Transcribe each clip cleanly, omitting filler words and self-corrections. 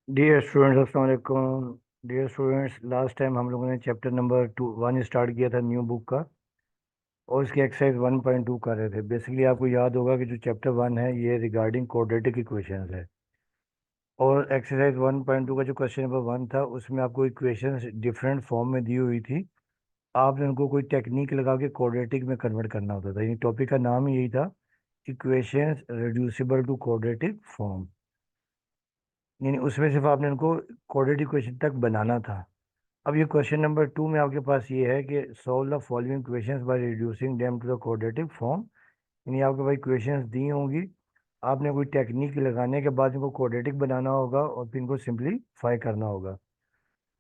Dear students अस्सलाम वालेकुम। Dear students, last time हम लोगों ने चैप्टर नंबर 1 स्टार्ट किया था न्यू बुक का, और इसकी एक्सरसाइज 1.2 कर रहे थे। बेसिकली आपको याद होगा कि जो चैप्टर 1 है ये रिगार्डिंग क्वाड्रेटिक इक्वेशंस है, और एक्सरसाइज 1.2 का जो क्वेश्चन नंबर 1 था उसमें आपको इक्वेशंस डिफरेंट फॉर्म में दी हुई थी। आपने उनको कोई टेक्निक लगा के क्वाड्रेटिक में कन्वर्ट करना होता था। यानी टॉपिक का नाम ही यही था, equations reducible to quadratic form. यानी उसमें सिर्फ आपने उनको क्वाड्रेटिक इक्वेशन तक बनाना था। अब ये क्वेश्चन नंबर 2 में आपके पास ये है कि solve the following equations by reducing them to the quadratic form. यानी आपके पास इक्वेशंस दी होंगी, आपने कोई टेक्निक लगाने के बाद इनको क्वाड्रेटिक बनाना होगा और फिर इनको सिंपलीफाई करना होगा।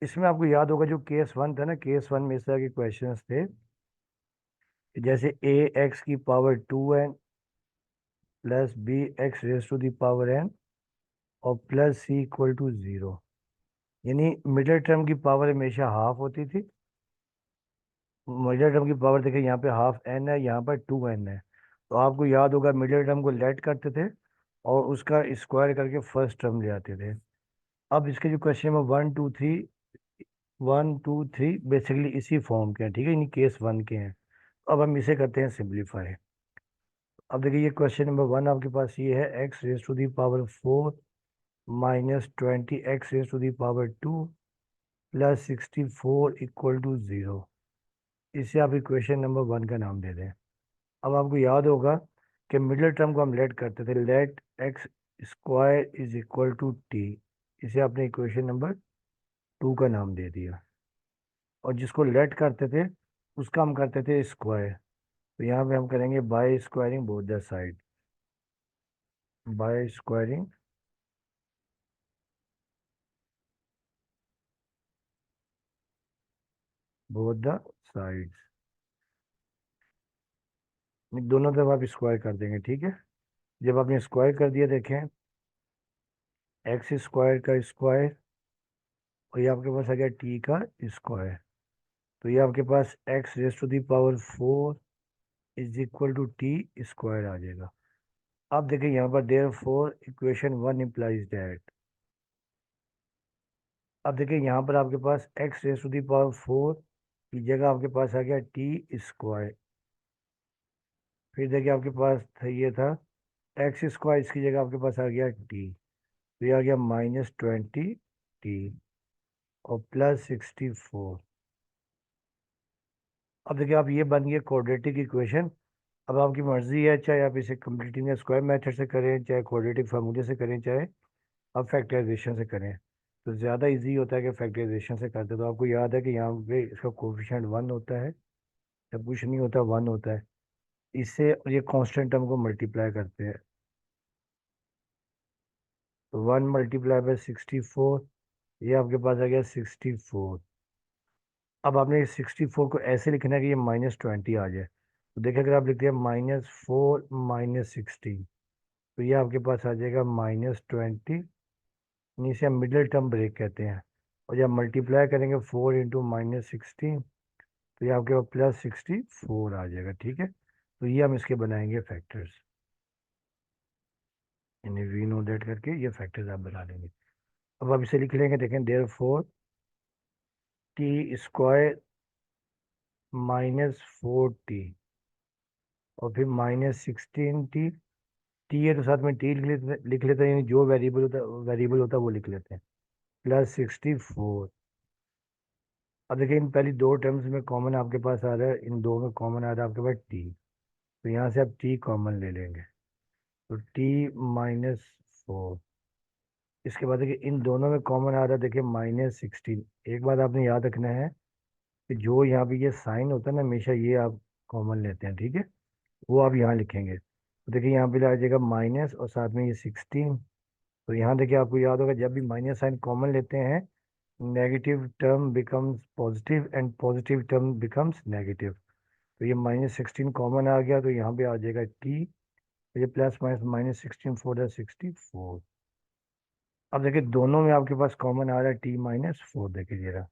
इसमें आपको याद होगा जो केस 1 था ना, केस 1 में इस तरह के क्वेश्चंस थे कि जैसे ए एक्स की power 2n plus B X raise to the power n और प्लस सी इक्वल टू 0। यानी मिडिल टर्म की पावर हमेशा हाफ होती थी। मिडिल टर्म की पावर देखिए, यहाँ पे हाफ एन है, यहाँ पर 2n है। तो आपको याद होगा मिडिल टर्म को लेट करते थे और उसका स्क्वायर करके फर्स्ट टर्म ले आते थे। अब इसके जो क्वेश्चन नंबर 1 2 3 बेसिकली इसी फॉर्म के हैं, ठीक है, यानी केस 1 के हैं। अब हम इसे करते हैं सिंप्लीफाई। अब देखिए ये क्वेश्चन नंबर 1 आपके पास ये है, X raise to the power 4 minus 20 X raise to the power 2 plus 64 equal to 0। इसे आप इक्वेशन नंबर 1 का नाम दे दें। अब आपको याद होगा कि मिडिल टर्म को हम लेट करते थे, let X square is equal to T. इसे आपने इक्वेशन नंबर 2 का नाम दे दिया। और जिसको लेट करते थे उसका हम करते थे स्क्वायर। तो यहाँ पे हम करेंगे by squaring both the side, by squaring both the sides. दोनों तरफ आप स्क्वायर कर देंगे, ठीक है। जब आपने स्क्वायर कर दिया, देखें एक्स स्क्वायर का स्क्वायर और ये आपके पास आ गया टी का स्क्वायर। तो ये आपके पास X raise to the power 4 is equal to T square आ जाएगा। अब देखिए यहाँ पर there four equation 1 implies that. अब देखिए यहाँ पर आपके पास X raise to the power 4 की जगह आपके पास आ गया टी स्क्वायर। फिर देखिए आपके पास था, ये था एक्स स्क्वायर, इसकी जगह आपके पास आ गया टी। तो ये आ गया -20 टी और +64। अब देखिए आप, ये बन गया क्वाड्रेटिक इक्वेशन। अब आपकी मर्जी है, चाहे आप इसे कंप्लीटिंग स्क्वायर मेथड से करें, चाहे क्वाड्रेटिक फार्मूले से करें, चाहे आप फैक्टराइजेशन से करें। तो ज़्यादा इजी होता है कि फैक्टराइजेशन से करते। तो आपको याद है कि यहाँ पे इसका कोफिशिएंट 1 होता है, जब कुछ नहीं होता 1 होता है। इससे ये कांस्टेंट टर्म को मल्टीप्लाई करते हैं। तो 1 × 64, ये आपके पास आ गया 64। अब आपने इस 64 को ऐसे लिखना है कि ये -20 आ जाए। तो देखिए अगर आप लिखते हैं -4 -16, तो ये आपके पास आ जाएगा -20। इसे हम मिडिल टर्म ब्रेक कहते हैं। और जब मल्टीप्लाई करेंगे 4 × -16, तो ये आपके पास +64 आ जाएगा, ठीक है। तो ये हम इसके बनाएंगे फैक्टर्स, यानी वी नो दैट करके ये फैक्टर्स आप बना लेंगे। अब आप इसे लिख लेंगे, देखें there four T square -4 T और फिर -16 टी। टी है तो साथ में टी लिख लेते हैं, यानी जो वेरिएबल होता है वो लिख लेते हैं, +64। अब देखिए इन पहली दो टर्म्स में कॉमन आपके पास आ रहा है, इन दो में कॉमन आ रहा है आपके पास टी। तो यहाँ से आप टी कॉमन ले लेंगे, तो T-4। इसके बाद देखिए इन दोनों में कॉमन आ रहा है, देखिए -16। एक बात आपने याद रखना है कि जो यहाँ पे ये साइन होता है ना, हमेशा ये आप कॉमन लेते हैं, ठीक है। वो आप यहाँ लिखेंगे, तो देखिए यहाँ पे आ जाएगा माइनस और साथ में ये 16। तो यहाँ देखिए आपको याद होगा जब भी माइनस साइन कॉमन लेते हैं, negative term becomes positive and positive term becomes negative. तो ये -16 कॉमन आ गया, तो यहाँ पे आ जाएगा टी। तो ये प्लस माइनस -16 4 64। अब देखिए दोनों में आपके पास कॉमन आ रहा है T-4, देखिए जरा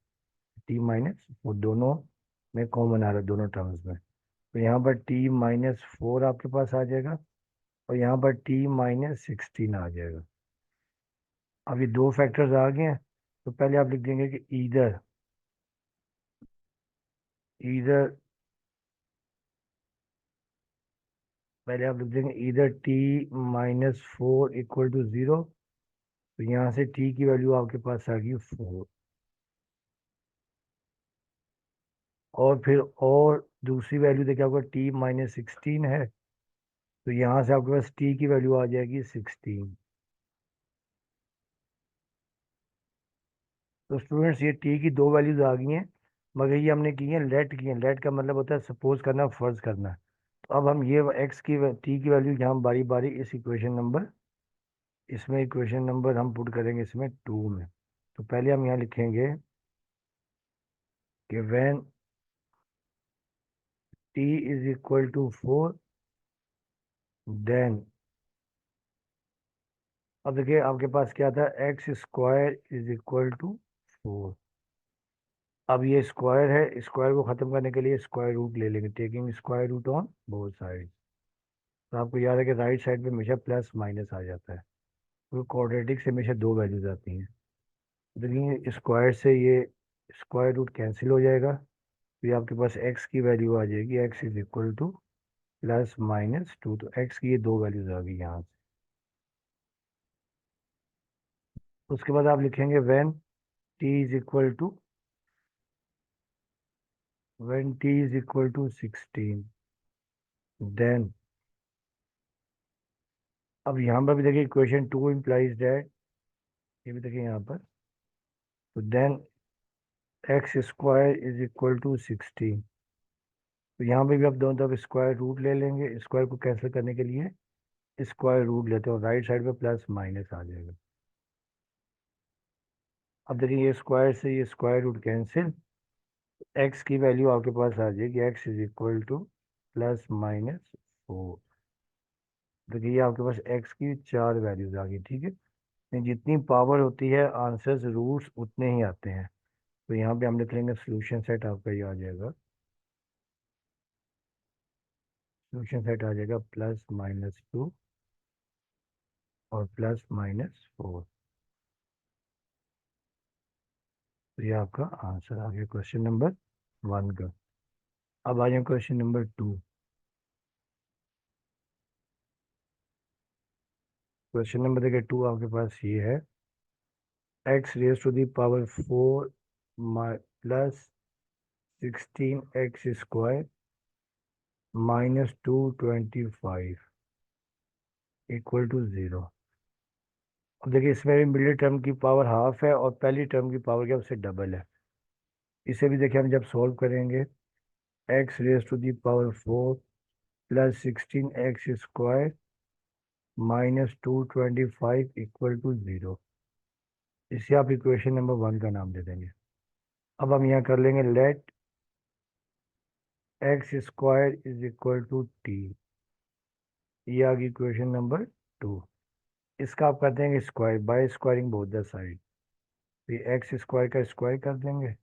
T-4 दोनों में कॉमन आ रहा है, दोनों टर्म्स में। तो यहाँ पर T-4 आपके पास आ जाएगा और यहाँ पर T-16 आ जाएगा। अब ये दो फैक्टर्स आ गए हैं, तो पहले आप लिख देंगे कि ईदर ईदर पहले आप लिख देंगे ईदर t-4 इक्वल टू 0। तो यहाँ से t की वैल्यू आपके पास आ गई 4। और फिर और दूसरी वैल्यू देखिए आपका t-16 है, तो यहाँ से आपके पास t की वैल्यू आ जाएगी 16। तो स्टूडेंट्स ये t की दो वैल्यूज आ गई हैं, मगर ये हमने की हैं। लेट का मतलब होता है सपोज करना, फर्ज करना। तो अब हम ये x की t की वैल्यू यहाँ बारी बारी इस इक्वेशन नंबर हम पुट करेंगे इसमें 2 में। तो पहले हम यहाँ लिखेंगे कि when t is equal to 4, then अब देखिए आपके पास क्या था, X square is equal to 4। अब ये स्क्वायर है, स्क्वायर को खत्म करने के लिए स्क्वायर रूट ले लेंगे, taking square root on both side. तो आपको याद है कि राइट साइड पे हमेशा प्लस माइनस आ जाता है, तो क्वाड्रेटिक से हमेशा दो वैल्यूज आती हैं। देखिए स्क्वायर से ये स्क्वायर रूट कैंसिल हो जाएगा, तो ये आपके पास एक्स की वैल्यू आ जाएगी, एक्स इज इक्वल टू +-2। तो एक्स की ये दो वैल्यूज आ गई यहाँ से। उसके बाद आप लिखेंगे T is equal to when t is equal to 16, then अब यहाँ पर भी देखिए इक्वेशन 2 इम्प्लाइज दैट, ये भी देखिए यहाँ पर, तो then X square is equal to 16। तो यहाँ पे भी आप दोनों तरफ स्क्वायर रूट ले लेंगे, स्क्वायर को कैंसिल करने के लिए स्क्वायर रूट लेते हैं और राइट साइड पे प्लस माइनस आ जाएगा। अब देखिए ये स्क्वायर से ये स्क्वायर रूट कैंसिल, एक्स की वैल्यू आपके पास आ जाएगी, एक्स इज इक्वल टू +-4। देखिए ये आपके पास एक्स की चार वैल्यूज आ गई, ठीक है। जितनी पावर होती है आंसर्स रूट्स उतने ही आते हैं। तो यहाँ पे हम लिख लेंगे सोल्यूशन सेट, आपका ये आ जाएगा, सोल्यूशन सेट आ जाएगा +-2 और +-4। तो ये आपका आंसर आ गया क्वेश्चन नंबर 1 का। अब आ जाए क्वेश्चन नंबर 2। क्वेश्चन नंबर देखिए 2 आपके पास ये है, x⁻⁴ +16x² -225 इक्वल टू 0। अब देखिए इसमें भी मिडिल टर्म की पावर हाफ है और पहली टर्म की पावर क्या उससे डबल है। इसे भी देखिए हम जब सॉल्व करेंगे, x⁻⁴ +16x² -225 इक्वल टू 0। इसे आप इक्वेशन नंबर 1 का नाम दे देंगे। अब हम यहाँ कर लेंगे let x² is equal to T. ये आ गई इक्वेशन नंबर 2। इसका आप कर देंगे square by squaring both the side. ये एक्स स्क्वायर का स्क्वायर कर देंगे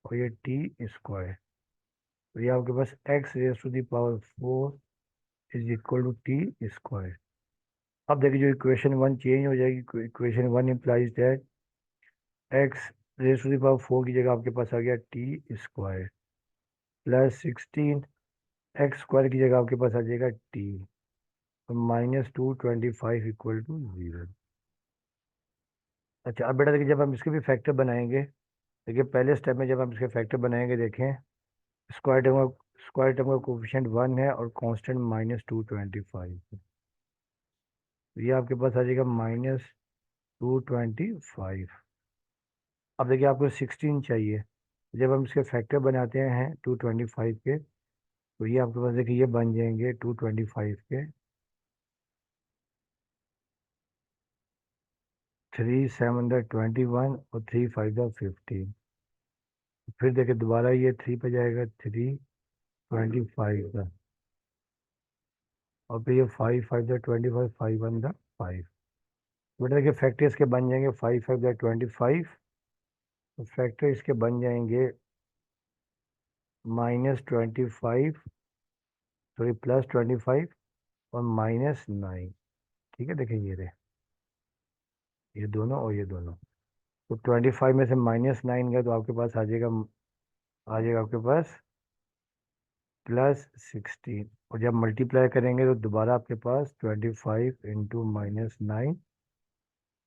और ये टी स्क्वायर। तो ये आपके पास x⁻⁴ is equal to T square. अब देखिए जो इक्वेशन 1 चेंज हो जाएगी, इक्वेशन 1 इम्प्लाइज दैट x⁻⁴ की जगह आपके पास आ गया टी स्क्वायर +16 x² की जगह आपके पास आ जाएगा टी -225 इक्वल टू 0। अच्छा अब बेटा देखिए जब हम इसके भी फैक्टर बनाएंगे, देखिए पहले स्टेप में जब हम इसके फैक्टर बनाएंगे, देखें स्क्वायर टर्म का कोफिशिएंट 1 है और कांस्टेंट -225। ये आपके पास आ जाएगा -225। अब देखिए आपको 16 चाहिए, जब हम इसके फैक्टर बनाते हैं 225 के, तो ये आपके पास देखिए ये बन जाएंगे 225 के 3 7 21 और 3 5 15। फिर देखिए दोबारा ये 3 पे जाएगा 3 25 का, और फिर ये 5 5 25 5 1 5। बेटा देखिए फैक्टर इसके बन जाएंगे 5 5 25, तो फैक्टर इसके बन जाएंगे -25, सॉरी +25 और -9। ठीक है देखिए ये रहे। ये दोनों और ये दोनों। तो 25 में से -9 गया तो आपके पास आ जाएगा आपके पास +16। और जब मल्टीप्लाई करेंगे तो दोबारा आपके पास 25 इंटू -9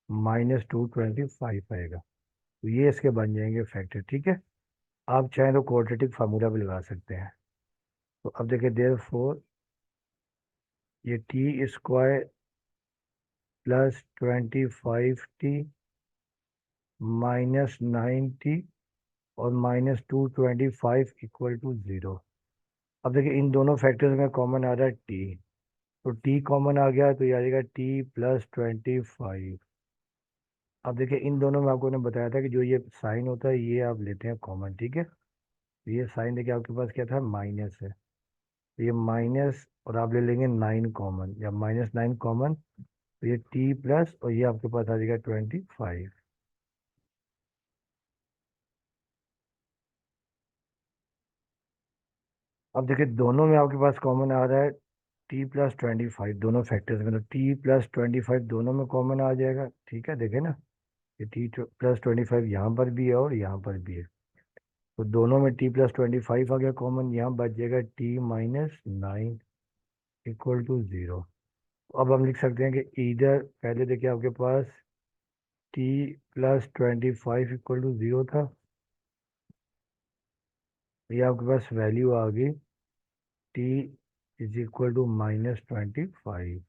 -225 आएगा। तो ये इसके बन जाएंगे फैक्टर, ठीक है। आप चाहें तो क्वाड्रेटिक फार्मूला भी लगा सकते हैं। तो अब देखिए, देयरफॉर ये t² +25t -9t और -225 = 0। अब देखिए, इन दोनों फैक्टर्स में कॉमन आ रहा है t। तो t कॉमन आ गया तो ये आ जाएगा t +25। अब देखिए, इन दोनों में आपको ने बताया था कि जो ये साइन होता है ये आप लेते हैं कॉमन, ठीक है। तो ये साइन देखिए आपके पास क्या था, माइनस है। तो ये माइनस और आप ले लेंगे 9 कॉमन, या -9 कॉमन, तो ये t प्लस और ये आपके पास आ जाएगा 25। अब देखिए, दोनों में आपके पास कॉमन आ रहा है t +25, दोनों फैक्टर्स में। तो t +25 दोनों में कॉमन आ जाएगा, ठीक है। देखे ना, ये t +25 यहाँ पर भी है और यहाँ पर भी है। तो दोनों में t +25 आ गया कॉमन, यहाँ बच जाएगा t-9 = 0। अब हम लिख सकते हैं कि इधर पहले देखिए आपके पास t +25 = 0 था। ये आपके पास वैल्यू आ गई t = -25।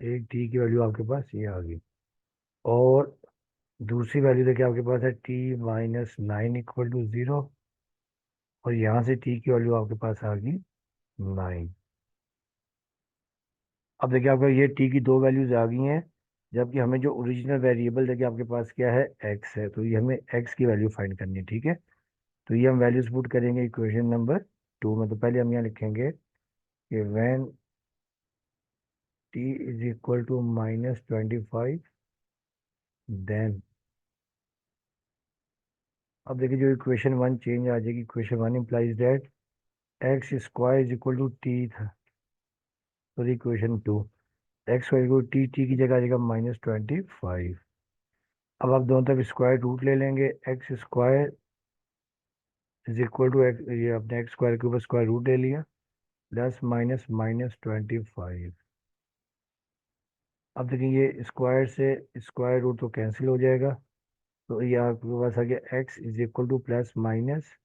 एक t की वैल्यू आपके पास ये आ गई। और दूसरी वैल्यू देखिए आपके पास है t-9 = 0। और यहाँ से t की वैल्यू आपके पास आ गई 9। अब देखिए, आपका ये t की दो वैल्यूज आ गई हैं, जबकि हमें जो ओरिजिनल वेरिएबल देखिए आपके पास क्या है, x है। तो ये हमें x की वैल्यू फाइंड करनी है, ठीक है। तो ये हम वैल्यूज पुट करेंगे इक्वेशन नंबर 2 में। तो पहले हम यहाँ लिखेंगे कि व्हेन t = -25 देन। अब देखिए, जो इक्वेशन 1 चेंज आ जाएगी। Equation 1 implies that x² = t था। तो इक्वेशन 2 x² t की जगह आ जाएगा -25। अब आप दोनों तरफ स्क्वायर रूट ले लेंगे। x² x, ये अपने x² के ऊपर स्क्वायर रूट ले लिया, प्लस माइनस -25। अब देखिए, ये स्क्वायर से स्क्वायर रूट तो कैंसिल हो जाएगा। तो ये आपके पास आ गया x = +-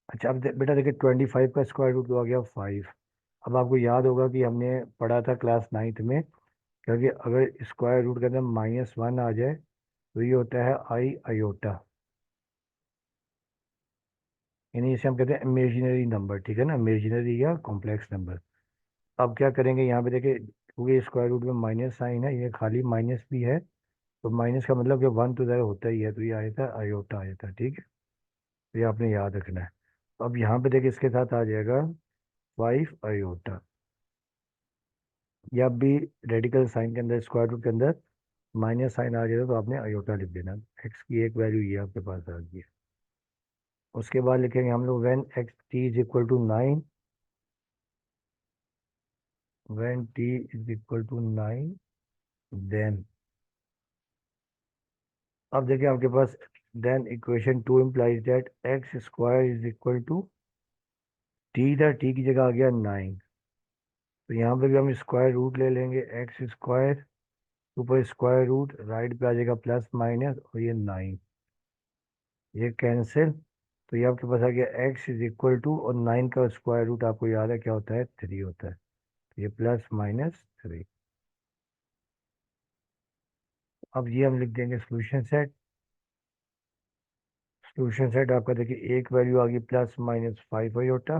अच्छा, अब बेटा देखिए, 25 का स्क्वायर रूट तो आ गया 5। अब आपको याद होगा कि हमने पढ़ा था क्लास 9th में, क्योंकि अगर स्क्वायर रूट के अंदर -1 आ जाए तो ये होता है आई आयोटा, यानी इसे हम कहते हैं इमेजिनरी नंबर, ठीक है ना, इमेजिनरी या कॉम्प्लेक्स नंबर। अब क्या करेंगे, यहाँ पे देखिए, क्योंकि स्क्वायर रूट में माइनस साइन है, ये खाली माइनस भी है, तो माइनस का मतलब कि 1 तो इधर होता ही है, तो ये आया था आयोटा आया था, ठीक है। तो ये आपने याद रखना है। तो अब यहाँ पे देखिए, इसके साथ आ जाएगा 5 आयोटा। या भी रेडिकल साइन के अंदर, स्क्वायर रूट के अंदर माइनस साइन आ जाएगा तो आपने आयोटा लिख देना। एक्स की एक वैल्यू ये आपके पास आ गई है। उसके बाद लिखेंगे हम लोग when t = 9, when t = 9 then. अब देखिए आपके पास, then equation 2 implies that x² = t था, t की जगह आ गया 9। तो यहाँ पे भी हम स्क्वायर रूट ले लेंगे। x² ऊपर स्क्वायर रूट, राइट पे आ जाएगा प्लस माइनस और ये 9, ये कैंसिल। तो ये आपके पास आ गया x और 9 का स्क्वायर रूट आपको याद है क्या होता है, 3 होता है। तो ये +- 3। अब ये हम लिख देंगे सोल्यूशन सेट। सोल्यूशन सेट आपका देखिए, एक वैल्यू आ गई +- 5 आयोटा,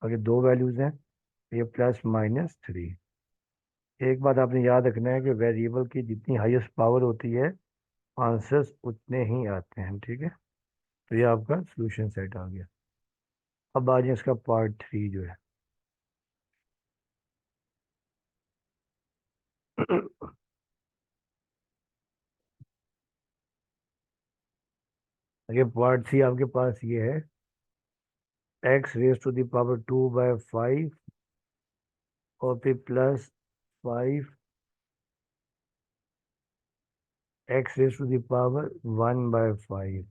आगे दो वैल्यूज हैं, ये +- 3। एक बात आपने याद रखना है कि वेरिएबल की जितनी हाईएस्ट पावर होती है, आंसर्स उतने ही आते हैं, ठीक है। तो ये आपका सोल्यूशन सेट आ गया। अब आ जाए इसका पार्ट 3 जो है। अगे पार्ट 3 आपके पास ये है, x⁻² ⁵ और फिर +5 x raise to the power 1/5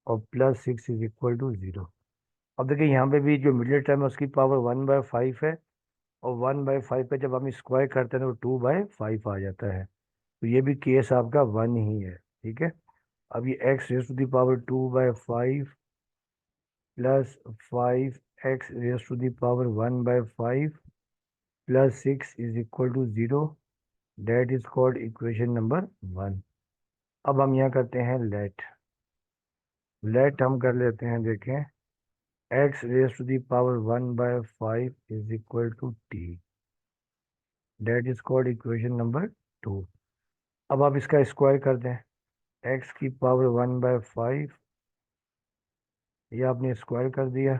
और प्लस 6 इज इक्वल टू 0। अब देखिए यहाँ पे भी जो मिडिल टर्म है उसकी पावर 1/5 है, और 1/5 पे जब हम स्क्वायर करते हैं तो 2/5 आ जाता है। तो ये भी केस आपका 1 ही है, ठीक है। अब ये x raise to the power 2/5 plus 5 x raise to the power 1/5 plus 6 is equal to 0, that is called equation number 1। अब हम यहाँ करते हैं लेट हम कर लेते हैं, देखें, x raise to the power 1/5 is equal to t, that is called equation number 2। अब आप इसका स्क्वायर कर दें, एक्स की पावर 1/5, ये आपने स्क्वायर कर दिया,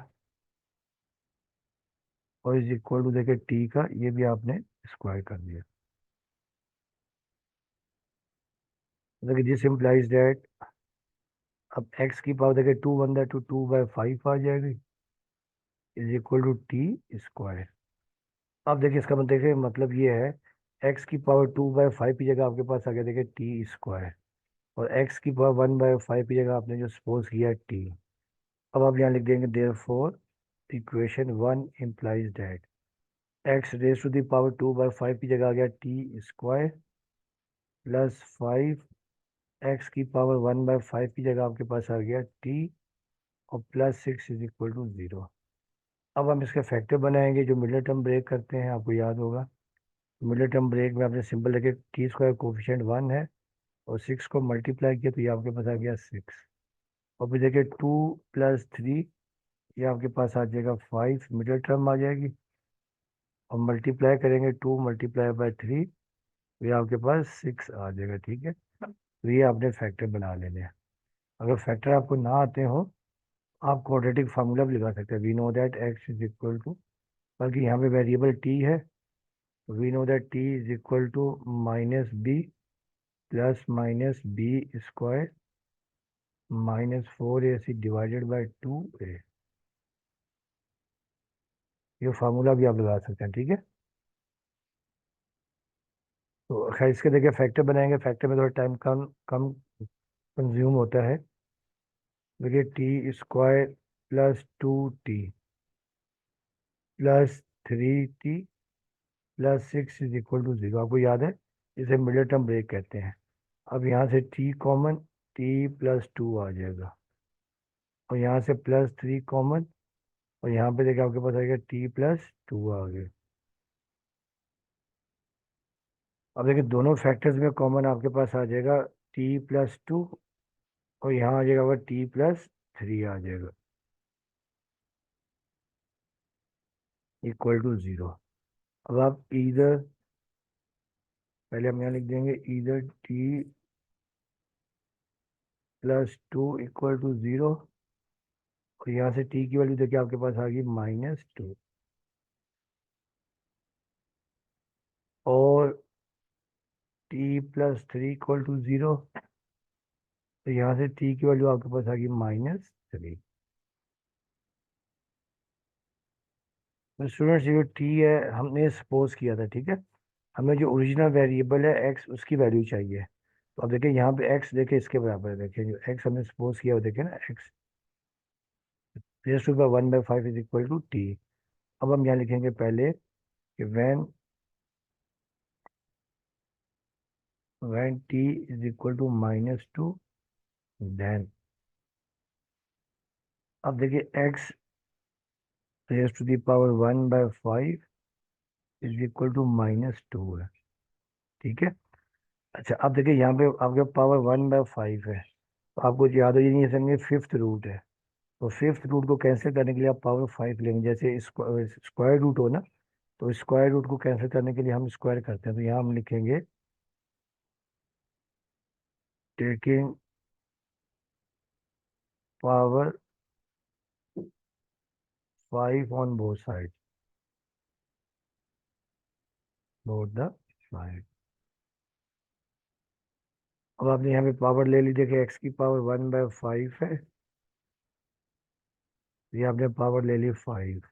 और इज इक्वल टू देखे टी का, ये भी आपने स्क्वायर कर दिया। देखिए दिस इम्प्लाइज डेट, अब एक्स की पावर देखे 2 1 तो 2/5 आ जाएगी, is equal to T square. अब देखिए इसका मतलब, देखिए मतलब ये है, एक्स की पावर 2/5 की जगह आपके पास आ गया देखिए टी स्क्वायर, और एक्स की पावर 1/5 की जगह आपने जो सपोज किया टी। अब आप यहाँ लिख देंगे there four equation 1 implies that x raise to the power 2/5 की जगह आ गया टी स्क्वायर प्लस 5 एक्स की पावर 1/5 की जगह आपके पास आ गया टी, और प्लस 6 इज इक्वल टू 0। अब हम इसके फैक्टर बनाएंगे जो मिडिल टर्म ब्रेक करते हैं, आपको याद होगा। मिडिल टर्म ब्रेक में आपने सिंपल रखे टी स्क्वायर कोफिशिएंट 1 है, और 6 को मल्टीप्लाई किया तो ये आपके पास आ गया 6, और फिर देखिए 2 + 3, ये आपके पास आ जाएगा 5, मिडिल टर्म आ जाएगी, और मल्टीप्लाई करेंगे 2 × 3, ये आपके पास 6 आ जाएगा, ठीक है। तो ये आपने फैक्टर बना लेने हैं। अगर फैक्टर आपको ना आते हो, आप क्वाड्रेटिक फार्मूला भी लगा सकते हैं, we know that x is equal to, बल्कि यहाँ पे वेरिएबल टी है, we know that t is equal to -b plus -b square -4ac divided by 2a। ये फार्मूला भी आप लगा सकते हैं, ठीक है। तो खैर इसके देखिए फैक्टर बनाएंगे, फैक्टर में थोड़ा टाइम कम कम कंज्यूम होता है। देखिए t square plus 2t plus 3t plus 6 is equal to 0, आपको याद है, इसे मिडिल टर्म ब्रेक कहते हैं। अब यहाँ से t कॉमन, t+2 आ जाएगा, और यहाँ से +3 कॉमन, और यहाँ पे देखिए आपके पास आएगा t+2 आ गया। अब देखिए दोनों फैक्टर्स में कॉमन आपके पास आ जाएगा t+2, और यहाँ आ जाएगा t+3 आ जाएगा, इक्वल टू 0। अब आप इधर, पहले हम यहाँ लिख देंगे इधर t+2 इक्वल टू 0, और यहाँ से t की वैल्यू देखिए आपके पास आ गई -2, और t+3 इक्वल टू 0, तो यहाँ से t की वैल्यू आपके पास आ गई -3। तो स्टूडेंट्स ये जो t है हमने सपोज किया था, ठीक है। हमें जो ओरिजिनल वेरिएबल है x, उसकी वैल्यू चाहिए। तो अब देखिए यहाँ पे x देखिए इसके बराबर है, देखिए जो x हमने सपोज किया वो देखिए ना, x raise to power 1/5 is equal to t। अब हम यहाँ लिखेंगे पहले कि when t is equal to -2, then अब देखिए x raise to the power 1/5 is equal to -2 है, ठीक है। अच्छा अब देखिए यहाँ पे आपके पावर 1/5 है, तो आपको याद हो ये नहीं समझे, फिफ्थ रूट है। तो फिफ्थ रूट को कैंसिल करने के लिए आप पावर 5 लेंगे, जैसे स्क्वायर रूट हो ना, तो स्क्वायर रूट को कैंसिल करने के लिए हम स्क्वायर करते हैं, तो यहाँ हम लिखेंगे taking power 5 on both side, both the side. अब आपने यहाँ पे पावर ले ली, देखिए एक्स की पावर 1/5 है, ये आपने पावर ले ली 5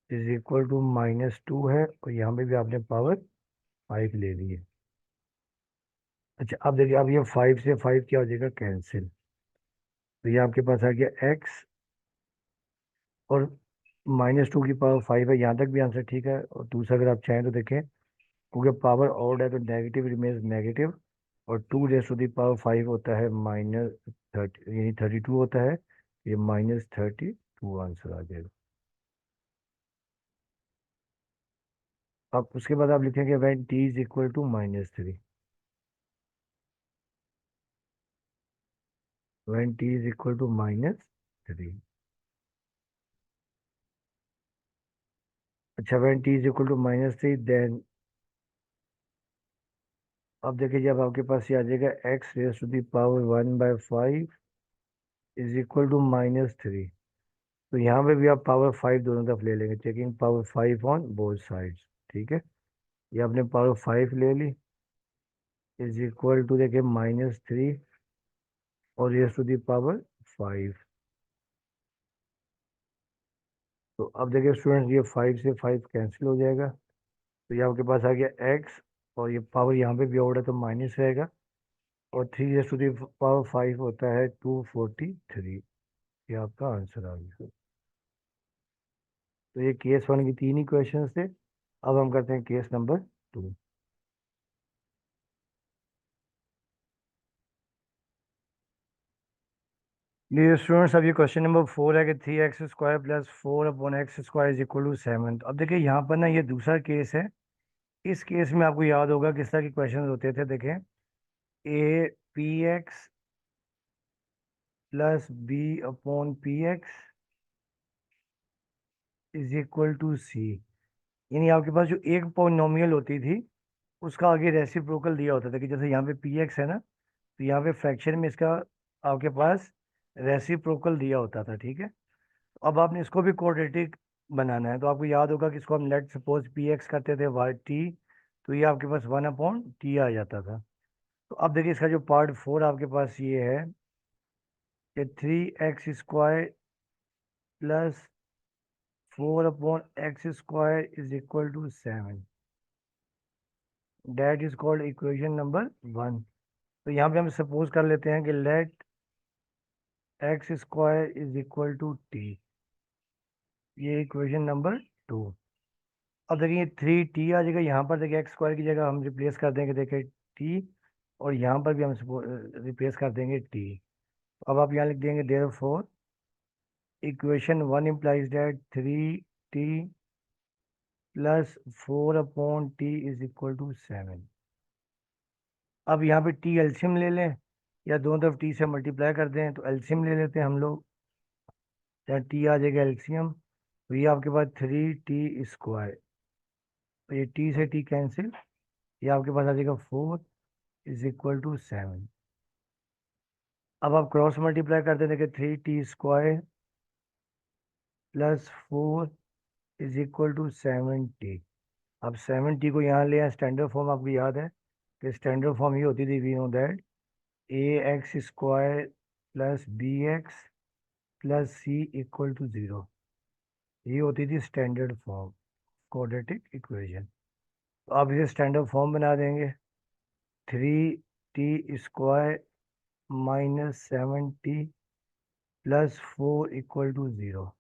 इज इक्वल टू -2 है, और यहाँ पे भी आपने पावर 5 ले ली है। अच्छा अब देखिए, अब ये 5 से 5 क्या हो जाएगा, कैंसिल। तो ये आपके पास आ गया x, और -2 की पावर 5 है, यहाँ तक भी आंसर ठीक है। और दूसरा अगर आप चाहें तो देखें, क्योंकि पावर ऑड है तो नेगेटिव रिमेन्स नेगेटिव, और 2 raised to the power 5 होता है -30, यानी 32 होता है। ये -32 आंसर आ जाएगा। अब उसके बाद आप लिखेंगे when t is equal to -3, when t is equal to -3। अच्छा, when t is equal to -3, then अब देखिए, जब आपके पास ये आ जाएगा x raised to the power 1/5 is equal to -3, तो यहाँ पे भी आप पावर 5 दोनों तरफ ले लेंगे, taking power 5 on both sides. ठीक है, ये आपने पावर 5 ले ली, इज इक्वल टू देखिए -3 और रेस टू दी पावर 5। तो अब देखिए स्टूडेंट्स, ये 5 से 5 कैंसिल हो जाएगा, तो ये आपके पास आ गया x, और ये पावर यहाँ पे भी ऑड है तो माइनस रहेगा, और 3 रेस टू दी पावर 5 होता है 243। ये आपका आंसर आ गया। तो ये केस 1 की 3 ही क्वेश्चन थे। अब हम करते हैं केस नंबर 2। ये स्टूडेंट्स, अब ये क्वेश्चन नंबर 4 है कि 3x² + 4/x² is equal to 7। तो अब देखिए यहाँ पर ना, ये दूसरा केस है। इस केस में आपको याद होगा किस तरह के क्वेश्चन होते थे, देखें, a px + b/px is equal to c। यानी आपके पास जो एक पॉलिनोमियल होती थी, उसका आगे रेसिप्रोकल दिया होता था, कि जैसे यहाँ पे px है ना, तो यहाँ पे फ्रैक्शन में इसका आपके पास रेसिप्रोकल दिया होता था। ठीक है, अब आपने इसको भी क्वाड्रेटिक बनाना है, तो आपको याद होगा कि इसको हम लेट सपोज px करते थे वाई टी, तो ये आपके पास 1/t आ जाता था। तो अब देखिए, इसका जो पार्ट 4 आपके पास ये है कि 3x² + 4/x² is equal to 7। That is called equation number 1। तो यहाँ पे हम सपोज कर लेते हैं कि let x² is equal to T, ये इक्वेशन नंबर 2। अब देखिए 3t आ जाएगा, यहाँ पर देखिए x² की जगह हम रिप्लेस कर देंगे, देखिए t, और यहाँ पर भी हम रिप्लेस कर देंगे t। अब आप यहाँ लिख देंगे therefore equation 1 implies that 3t + 4/t is equal to 7। अब यहाँ पे t एल्सियम ले लें, या दोनों तरफ t से मल्टीप्लाई कर दें, तो एल्सियम ले लेते हैं हम लोग। यहाँ t आ जाएगा एल्सियम, तो ये आपके पास 3t², तो ये t से t कैंसिल, ये आपके पास आ जाएगा 4 इज इक्वल टू 7। अब आप क्रॉस मल्टीप्लाई करते हैं, देखिए 3t² + 4 is equal to 7t। अब 7t को यहाँ ले आए, स्टैंडर्ड फॉर्म आपको याद है कि स्टैंडर्ड फॉर्म ये होती थी, we know that ax² + bx + c equal to 0। ये होती थी स्टैंडर्ड फॉर्म, क्वाड्रेटिक इक्वेशन। तो आप इसे स्टैंडर्ड फॉर्म बना देंगे, 3t² - 7t + 4 इक्वल टू 0।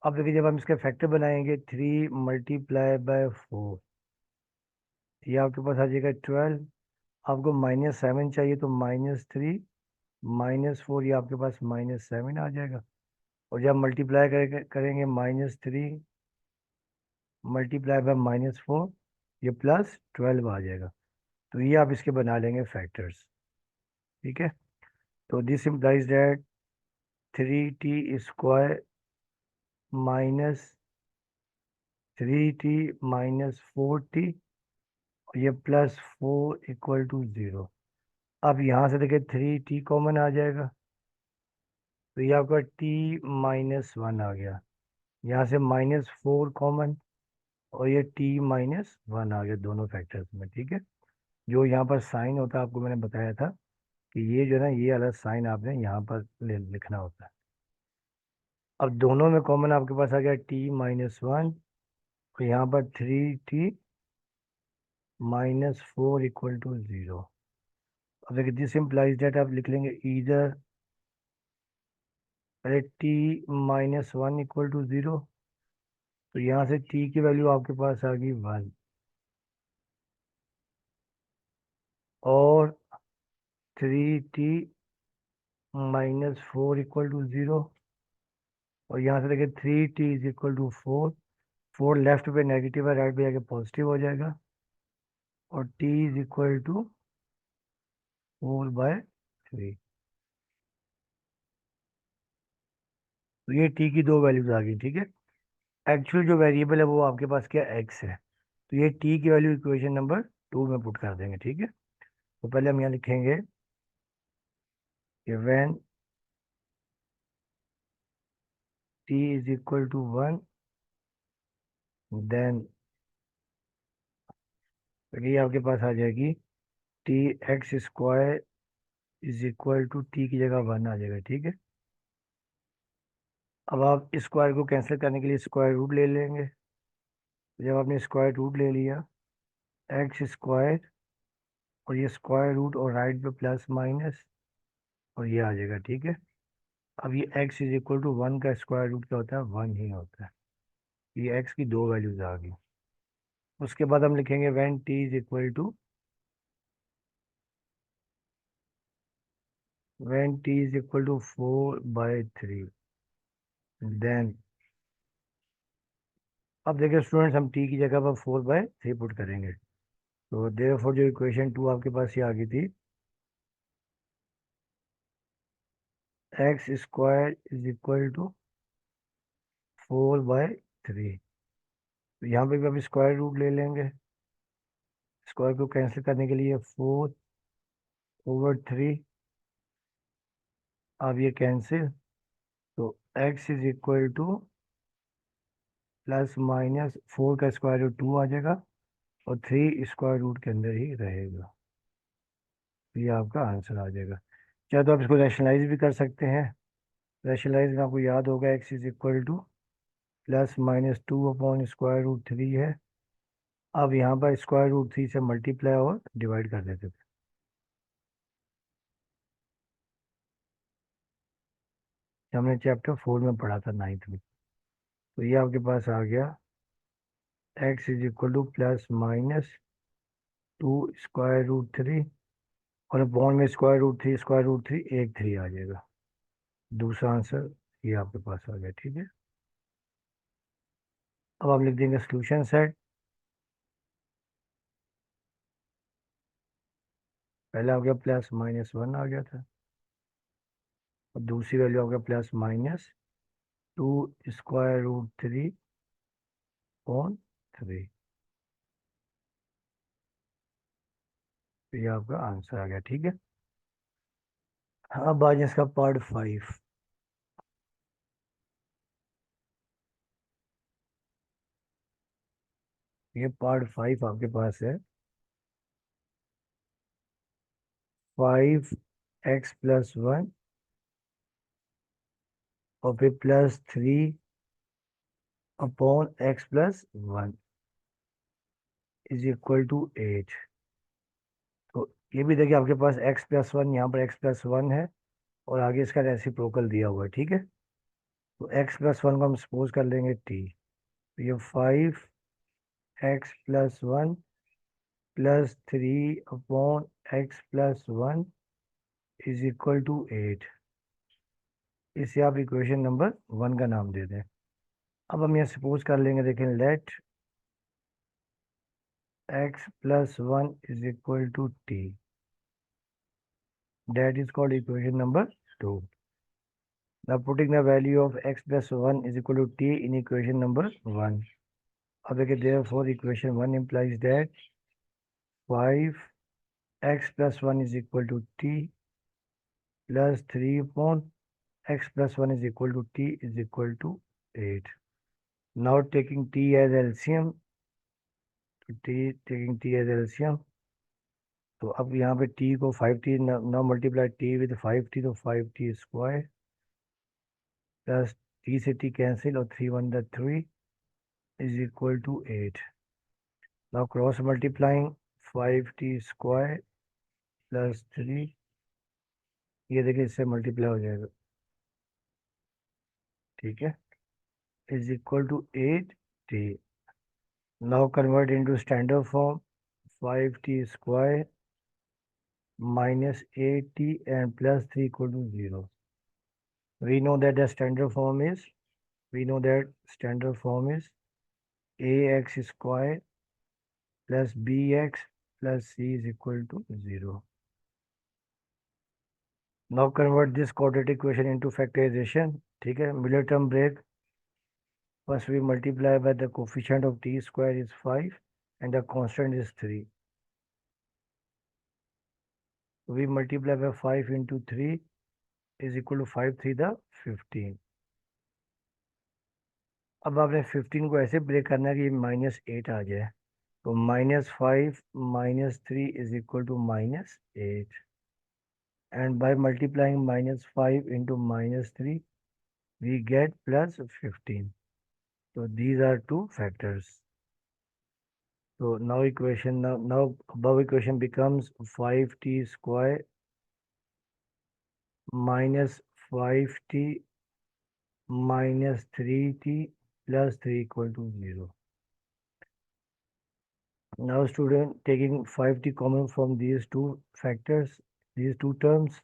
अब देखिए, जब हम इसके फैक्टर बनाएंगे, 3 × 4, ये आपके पास आ जाएगा 12। आपको -7 चाहिए, तो -3 -4, ये आपके पास -7 आ जाएगा। और जब मल्टीप्लाई करेंगे -3 × -4, ये +12 आ जाएगा। तो ये आप इसके बना लेंगे फैक्टर्स। ठीक है, तो this implies that 3t² -3t -4t, ये +4 इक्वल टू 0। अब यहाँ से देखिए 3t कॉमन आ जाएगा, तो ये आपका t-1 आ गया। यहाँ से -4 कॉमन, और ये t-1 आ गया दोनों फैक्टर्स में। ठीक है, जो यहाँ पर साइन होता है, आपको मैंने बताया था कि ये जो है ना, ये अलग साइन आपने यहाँ पर लिखना होता है। अब दोनों में कॉमन आपके पास आ गया t-1, और यहाँ पर 3t -4 इक्वल टू 0। अब देखिए दिस इम्प्लाइज दैट आप लिख लेंगे इधर पहले t -1 इक्वल टू 0, तो यहाँ से t की वैल्यू आपके पास आ गई 1, और 3t -4 इक्वल टू 0, और यहाँ से देखिए 3t is equal to 4, 4 left पे नेगेटिव है, राइट पे जाके पॉजिटिव हो जाएगा, और t इज इक्वल टू 4/3। तो ये t की दो वैल्यूज आ गई, ठीक है। एक्चुअल जो वेरिएबल है वो आपके पास क्या x है, तो ये t की वैल्यू इक्वेशन नंबर 2 में पुट कर देंगे, ठीक है। तो पहले हम यहाँ लिखेंगे कि when t is equal to 1, then ये आपके पास आ जाएगी t x square is equal to t की जगह 1 आ जाएगा, ठीक है। अब आप स्क्वायर को कैंसिल करने के लिए स्क्वायर रूट ले लेंगे। जब आपने स्क्वायर रूट ले लिया, एक्स स्क्वायर और ये स्क्वायर रूट और राइट पे प्लस माइनस, और ये आ जाएगा, ठीक है। अब ये x इज इक्वल टू 1 का स्क्वायर रूट क्या होता है, 1 ही होता है। ये x की दो वैल्यूज आ गई। उसके बाद हम लिखेंगे when t is equal to, when t is equal to 4/3, then अब देखिए स्टूडेंट्स, हम t की जगह पर 4/3 पुट करेंगे, तो देयरफॉर जो इक्वेशन 2 आपके पास ये आ गई थी, x square is equal to 4/3। तो यहाँ पे भी आप स्क्वायर रूट ले लेंगे, स्क्वायर को कैंसिल करने के लिए 4/3, अब ये कैंसिल, तो x इज इक्वल टू +- 4 का स्क्वायर रूट 2 आ जाएगा, और 3 स्क्वायर रूट के अंदर ही रहेगा। तो ये आपका आंसर आ जाएगा। क्या तो आप इसको रैशनलाइज भी कर सकते हैं। रैशनलाइज में आपको याद होगा x इज इक्वल टू +-2/√3 है। अब यहाँ पर √3 से मल्टीप्लाई और डिवाइड कर देते थे। हमने चैप्टर 4 में पढ़ा था, 9th में। तो ये आपके पास आ गया x इज इक्वल टू +-2 √3, और अपॉन में √3 एक 3 आ जाएगा। दूसरा आंसर ये आपके पास आ गया, ठीक है। अब आप लिख देंगे सोल्यूशन सेट। पहले आ गया +-1 आ गया था, और दूसरी वैल्यू आ गया +-2 √3/3। तो ये आपका आंसर आ गया, ठीक है। अब आज इसका पार्ट 5। ये पार्ट 5 आपके पास है, 5x+1 और फिर +3/x+1 इज इक्वल टू 8। तो ये भी देखिए आपके पास x+1, यहाँ पर x+1 है, और आगे इसका रेसिप्रोकल दिया हुआ है, ठीक है। तो x+1 को हम सपोज कर लेंगे t, तो ये 5x+1 +3/x+1 is equal to 8। इसे आप इक्वेशन नंबर 1 का नाम दे दें। अब हम यहाँ सपोज कर लेंगे, देखें, let x+1 is equal to t, that is called equation number 2. Now putting the value of x+1 is equal to t in equation number 1. अब देखिए, therefore equation 1 implies that 5x+1 is equal to t plus 3/x+1 is equal to t is equal to 8. Now taking t as LCM, taking t as LCM, तो अब यहाँ पे t को 5t, now multiply t with 5t, तो 5t square plus t से t cancel, और 3 × 3 is equal to 8। Now cross multiplying 5t square plus 3, ये देखिए इससे मल्टीप्लाई हो जाएगा, ठीक है, is equal to 8t. Now convert into standard form, 5t square minus 8t and plus 3 equal to 0. We know that the standard form is, we know that standard form is ax square plus bx plus c is equal to 0. Now convert this quadratic equation into factorization. ठीक है, middle term break. First we multiply by the coefficient of t square is 5 and the constant is 3. We multiply by 5 into 3 is equal to 5 3 the 15. अब आपने 15 को ऐसे break करना है कि -8 आ जाए, तो -5 -3 is equal to -8, and by multiplying -5 into -3 we get +15. So these are two factors. So now equation, now above equation becomes 5t square minus 5t minus 3t plus 3 equal to 0. Now student, taking 5t common from these two factors, these two terms,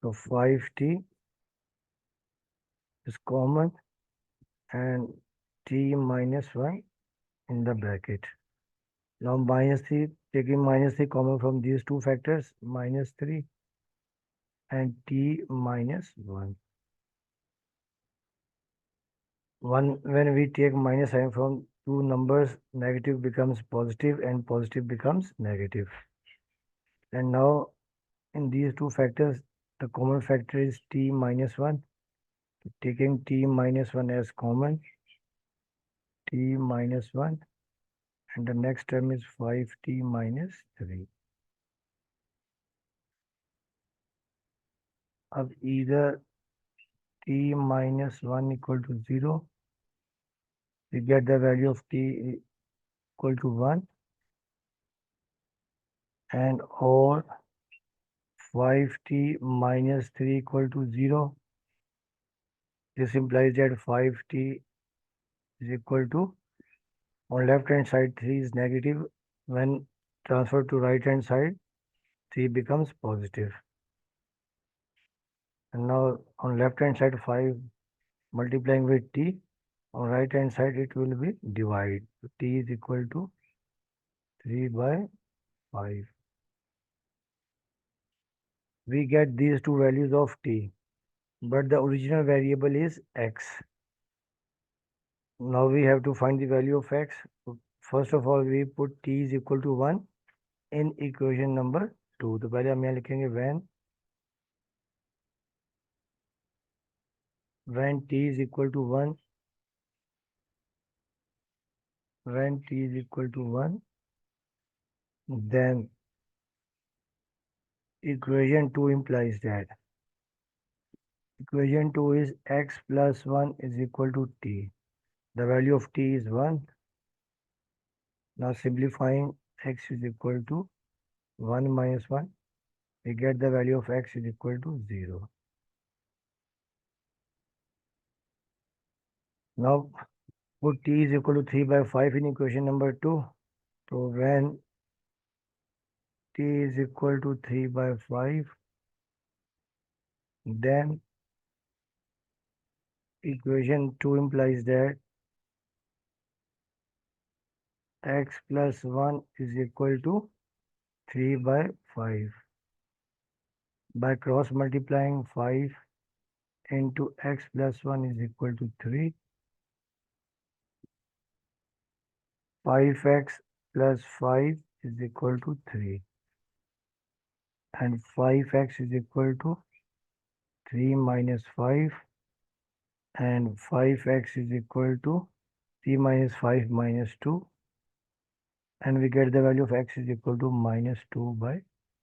so 5t is common and t minus 1 in the bracket. Now -3, taking -3 common from these two factors, -3 and t minus 1. When we take minus sign from two numbers, negative becomes positive and positive becomes negative. And now in these two factors, the common factor is t minus 1. Taking t minus 1 as common, t minus 1, and the next term is 5t minus 3. अब either t minus 1 equal to 0, we get the value of t equal to 1, and or 5t minus 3 equal to 0. This implies that 5t is equal to, on left hand side 3 is negative, when transferred to right hand side 3 becomes positive. And now on left hand side 5 multiplying with t, on right hand side it will be divide. So t is equal to 3 by 5. We get these two values of t, but the original variable is x. Now we have to find the value of x. So first of all we put t is equal to 1 in equation number 2. तो पहले हम यहाँ लिखेंगे when t is equal to 1, when t is equal to 1, then equation 2 implies that equation 2 is x plus 1 is equal to t. The value of t is 1. Now simplifying, x is equal to 1 minus 1. We get the value of x is equal to 0. Now put t is equal to 3 by 5 in equation number 2. So when t is equal to 3 by 5, then equation 2 implies that x plus 1 is equal to 3 by 5. By cross multiplying 5 into x plus 1 is equal to 3. 5x plus 5 is equal to 3. And 5x is equal to 3 minus 5. And 5x is equal to 3 minus 5 minus 2. And we get the value of x is equal to minus 2 by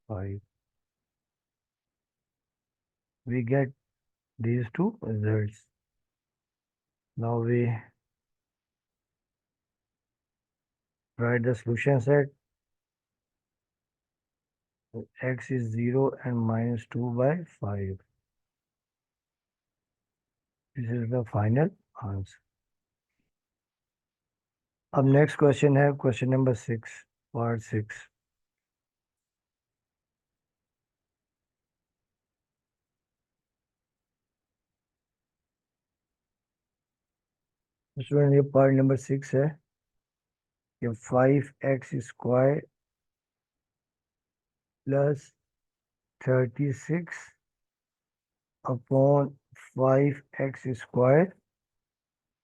5. We get these two results. Now we write the solution set. x is 0 and -2/5. This is the final answer. अब next question है question number 6, part 6. Student ये part number 6 है कि 5x² plus 36 upon 5x²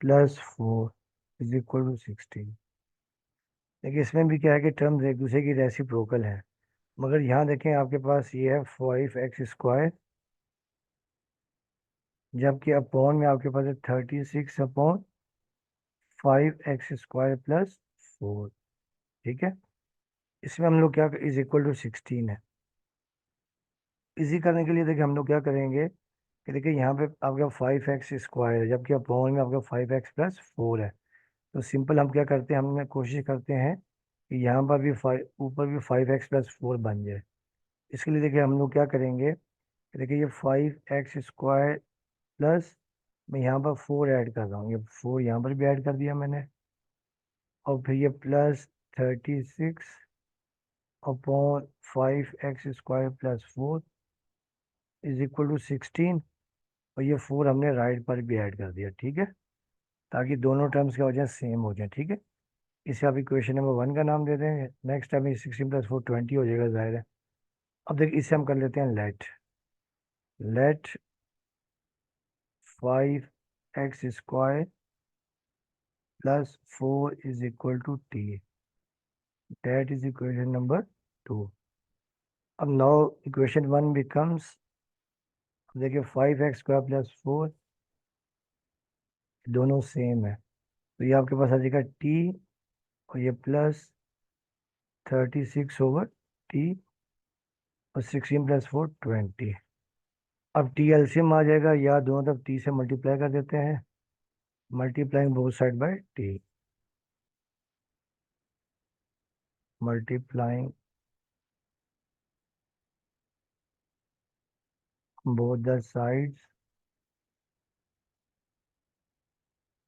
plus 4 is equal to 16. देखिए इसमें भी क्या है कि टर्म्स एक दूसरे की रेसिप्रोकल है, मगर यहाँ देखें आपके पास ये है 5x², जबकि अपॉन में आपके पास है 36 अपॉन 5x² प्लस 4. ठीक है, इसमें हम लोग क्या इज इक्वल टू 16 है. इजी करने के लिए देखिए हम लोग क्या करेंगे कि देखिए यहाँ पे आपका 5x² है, जबकि अपॉन में आपका 5x प्लस 4 है. तो सिंपल हम क्या करते हैं, हम कोशिश करते हैं कि यहाँ पर भी ऊपर भी 5x प्लस 4 बन जाए. इसके लिए देखिए हम लोग क्या करेंगे कि देखिए ये 5x² प्लस मैं यहाँ पर 4 ऐड कर रहा हूँ, ये 4 यहाँ पर भी ऐड कर दिया मैंने, और फिर ये plus 36 upon 5x² plus 4 is equal to 16, और ये 4 हमने राइट पर भी ऐड कर दिया. ठीक है, ताकि दोनों टर्म्स क्या हो जाए, सेम हो जाए. ठीक है, इसे आप इक्वेशन नंबर 1 का नाम दे देंगे. नेक्स्ट टाइम 16 प्लस 4 20 हो जाएगा, जाहिर है. अब देखिए इसे हम कर लेते हैं let 5x² plus 4 is equal to t. That is equation number 2. अब नाउ इक्वेशन 1 बिकम्स, देखिए 5x² प्लस 4 दोनों सेम है, तो ये आपके पास आ जाएगा t, और ये प्लस 36 ओवर t, और 16 प्लस 4 20. अब टी एलसीएम आ जाएगा, या दोनों तरफ टी से मल्टीप्लाई कर देते हैं, multiplying both side by t, multiplying both the sides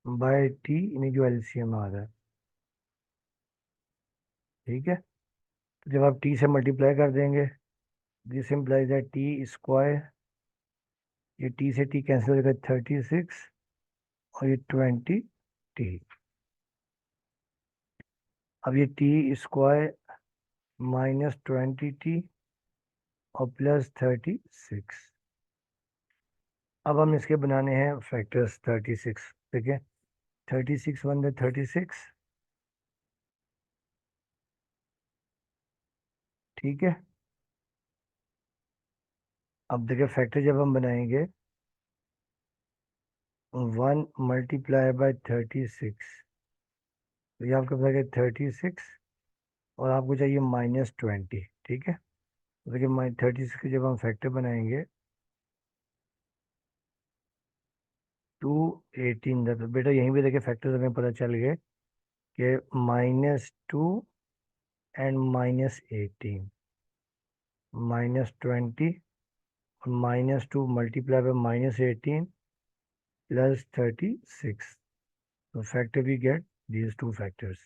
by t, यानी जो एलसीएम आ रहा है. ठीक है, तो जब आप टी से मल्टीप्लाई कर देंगे, दिस इम्प्लाइज दैट t², ये टी से टी कैंसिल हो जाएगा 36, और ये 20t. अब ये t² -20t और प्लस 36. अब हम इसके बनाने हैं फैक्टर्स 36. ठीक है, 36 1 36. ठीक है, अब देखिए फैक्टर जब हम बनाएंगे, 1 मल्टीप्लाई बाय 36, तो ये आपके पास 36, और आपको चाहिए -20. ठीक है, तो देखिए 36 के जब हम फैक्टर बनाएंगे 218, तो बेटा यहीं भी देखिए फैक्टर हमें पता चल गए कि -2 एंड -18, -20 और -2 मल्टीप्लाई बाय -18 प्लस 36. तो factor we get these two factors.